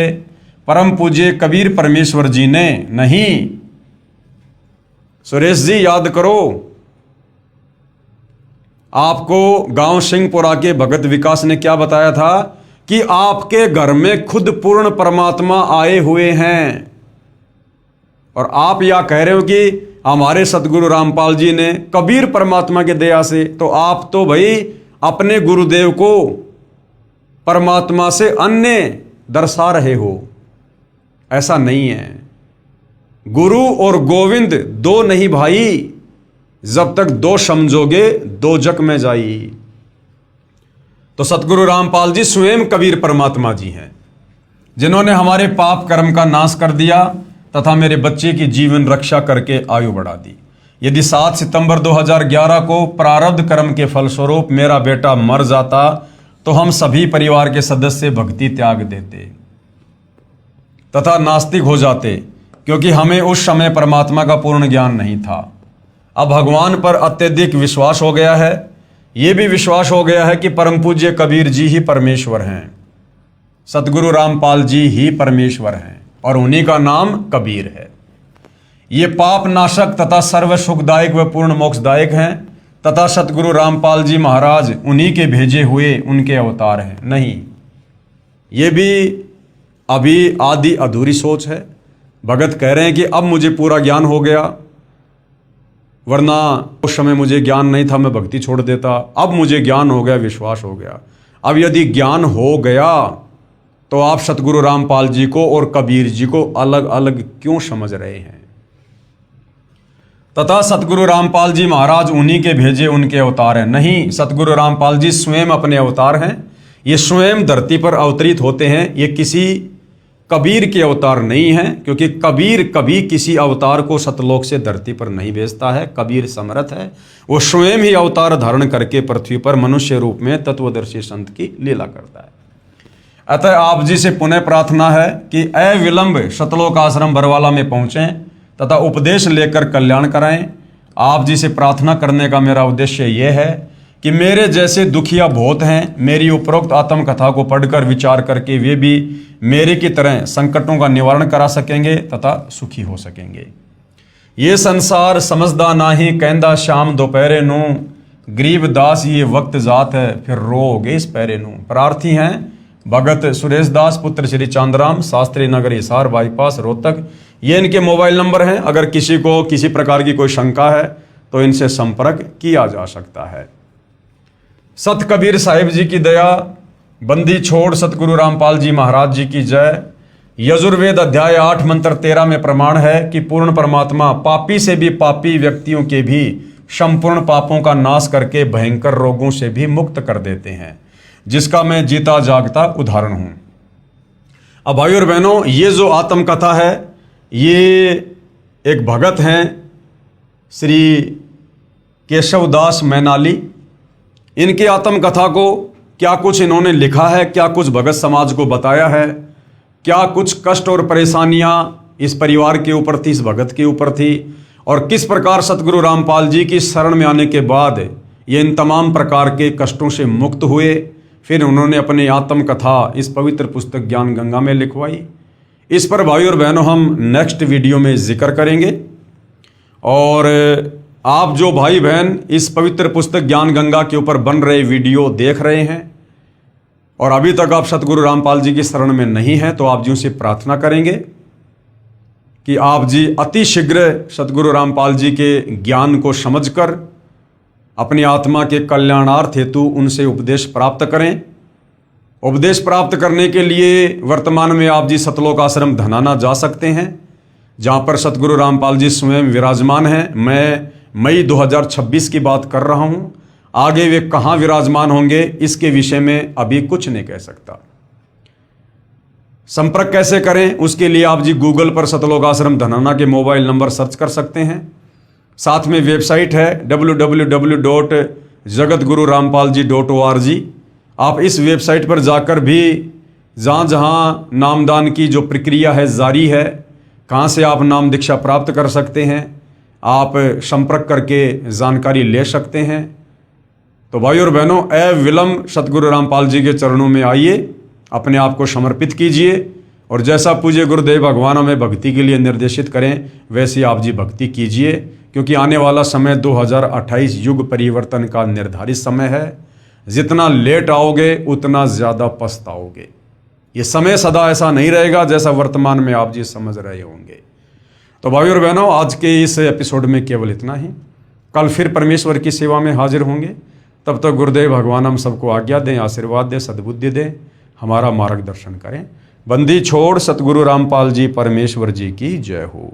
परम पूज्य कबीर परमेश्वर जी ने, नहीं सुरेश जी याद करो, आपको गांव सिंहपुरा के भगत विकास ने क्या बताया था कि आपके घर में खुद पूर्ण परमात्मा आए हुए हैं। और आप यह कह रहे हो कि हमारे सतगुरु रामपाल जी ने कबीर परमात्मा के दया से, तो आप तो भाई अपने गुरुदेव को परमात्मा से अन्य दर्शा रहे हो। ऐसा नहीं है। गुरु और गोविंद दो नहीं भाई, जब तक दो समझोगे दो जग में जाई। तो सतगुरु रामपाल जी स्वयं कबीर परमात्मा जी हैं, जिन्होंने हमारे पाप कर्म का नाश कर दिया तथा मेरे बच्चे की जीवन रक्षा करके आयु बढ़ा दी। यदि 7 सितंबर 2011 को प्रारब्ध कर्म के फलस्वरूप मेरा बेटा मर जाता तो हम सभी परिवार के सदस्य भक्ति त्याग देते तथा नास्तिक हो जाते, क्योंकि हमें उस समय परमात्मा का पूर्ण ज्ञान नहीं था। अब भगवान पर अत्यधिक विश्वास हो गया है। ये भी विश्वास हो गया है कि परम पूज्य कबीर जी ही परमेश्वर हैं, सतगुरु रामपाल जी ही परमेश्वर हैं और उन्हीं का नाम कबीर है। ये पाप नाशक तथा सर्व सुखदायक व पूर्ण मोक्षदायक हैं तथा सतगुरु रामपाल जी महाराज उन्हीं के भेजे हुए उनके अवतार हैं। नहीं, ये भी अभी आधी अधूरी सोच है। भगत कह रहे हैं कि अब मुझे पूरा ज्ञान हो गया, वरना उस समय मुझे ज्ञान नहीं था, मैं भक्ति छोड़ देता। अब मुझे ज्ञान हो गया, विश्वास हो गया। अब यदि ज्ञान हो गया तो आप सतगुरु रामपाल जी को और कबीर जी को अलग अलग क्यों समझ रहे हैं? तथा सतगुरु रामपाल जी महाराज उन्हीं के भेजे उनके अवतार हैं। नहीं, सतगुरु रामपाल जी स्वयं अपने अवतार हैं। ये स्वयं धरती पर अवतरित होते हैं। ये किसी कबीर के अवतार नहीं हैं, क्योंकि कबीर कभी किसी अवतार को सतलोक से धरती पर नहीं भेजता है। कबीर समर्थ है, वो स्वयं ही अवतार धारण करके पृथ्वी पर मनुष्य रूप में तत्वदर्शी संत की लीला करता है। अतः आप जी से पुनः प्रार्थना है कि अविलंब सतलोक आश्रम बरवाला में पहुंचें तथा उपदेश लेकर कल्याण कराएं। आप जी से प्रार्थना करने का मेरा उद्देश्य यह है कि मेरे जैसे दुखिया बहुत हैं, मेरी उपरोक्त आत्मकथा को पढ़कर विचार करके वे भी मेरे की तरह संकटों का निवारण करा सकेंगे तथा सुखी हो सकेंगे। ये संसार समझदा नाही, कहंदा शाम दोपहरे नू, गरीब दास ये वक्त जात है, फिर रोगे इस पैरे नू। प्रार्थी हैं भगत सुरेश दास पुत्र श्री चांदराम, शास्त्री नगर, हिसार बाईपास, रोहतक। ये इनके मोबाइल नंबर हैं। अगर किसी को किसी प्रकार की कोई शंका है तो इनसे संपर्क किया जा सकता है। सत कबीर साहिब जी की दया, बंदी छोड़ सतगुरु रामपाल जी महाराज जी की जय। यजुर्वेद अध्याय 8 मंत्र 13 में प्रमाण है कि पूर्ण परमात्मा पापी से भी पापी व्यक्तियों के भी संपूर्ण पापों का नाश करके भयंकर रोगों से भी मुक्त कर देते हैं, जिसका मैं जीता जागता उदाहरण हूं। अब भाई और बहनों, ये जो आत्मकथा है, ये एक भगत हैं श्री केशवदास मैनाली। इनकी आत्मकथा को क्या कुछ इन्होंने लिखा है, क्या कुछ भगत समाज को बताया है, क्या कुछ कष्ट और परेशानियां इस परिवार के ऊपर थी, इस भगत के ऊपर थी, और किस प्रकार सतगुरु रामपाल जी की शरण में आने के बाद ये इन तमाम प्रकार के कष्टों से मुक्त हुए। फिर उन्होंने अपनी आत्मकथा इस पवित्र पुस्तक ज्ञान गंगा में लिखवाई। इस पर भाई और बहनों हम नेक्स्ट वीडियो में जिक्र करेंगे। और आप जो भाई बहन इस पवित्र पुस्तक ज्ञान गंगा के ऊपर बन रहे वीडियो देख रहे हैं और अभी तक आप सतगुरु रामपाल जी की शरण में नहीं हैं, तो आप जी से प्रार्थना करेंगे कि आप जी अति शीघ्र सतगुरु रामपाल जी के ज्ञान को समझकर अपनी आत्मा के कल्याणार्थ हेतु उनसे उपदेश प्राप्त करें। उपदेश प्राप्त करने के लिए वर्तमान में आप जी सतलोक आश्रम धनाना जा सकते हैं, जहाँ पर सतगुरु रामपाल जी स्वयं विराजमान हैं। मैं मई 2026 की बात कर रहा हूँ। आगे वे कहाँ विराजमान होंगे इसके विषय में अभी कुछ नहीं कह सकता। संपर्क कैसे करें उसके लिए आप जी गूगल पर सतलोक आश्रम धनाना के मोबाइल नंबर सर्च कर सकते हैं। साथ में वेबसाइट है www.jagatgururampalji.org। आप इस वेबसाइट पर जाकर भी जहाँ जहाँ नामदान की जो प्रक्रिया है जारी है, कहाँ से आप नाम दीक्षा प्राप्त कर सकते हैं, आप संपर्क करके जानकारी ले सकते हैं। तो भाई और बहनों, अविलंब सतगुरु रामपाल जी के चरणों में आइए, अपने आप को समर्पित कीजिए और जैसा पूज्य गुरुदेव भगवान हमें भक्ति के लिए निर्देशित करें वैसी आप जी भक्ति कीजिए, क्योंकि आने वाला समय 2028 युग परिवर्तन का निर्धारित समय है। जितना लेट आओगे उतना ज़्यादा पछताओगे। ये समय सदा ऐसा नहीं रहेगा जैसा वर्तमान में आप जी समझ रहे होंगे। तो भाई और बहनों, आज के इस एपिसोड में केवल इतना ही। कल फिर परमेश्वर की सेवा में हाजिर होंगे। तब तक गुरुदेव भगवान हम सबको आज्ञा दें, आशीर्वाद दें, सद्बुद्धि दें, हमारा मार्गदर्शन करें। बंदी छोड़ सतगुरु रामपाल जी परमेश्वर जी की जय हो।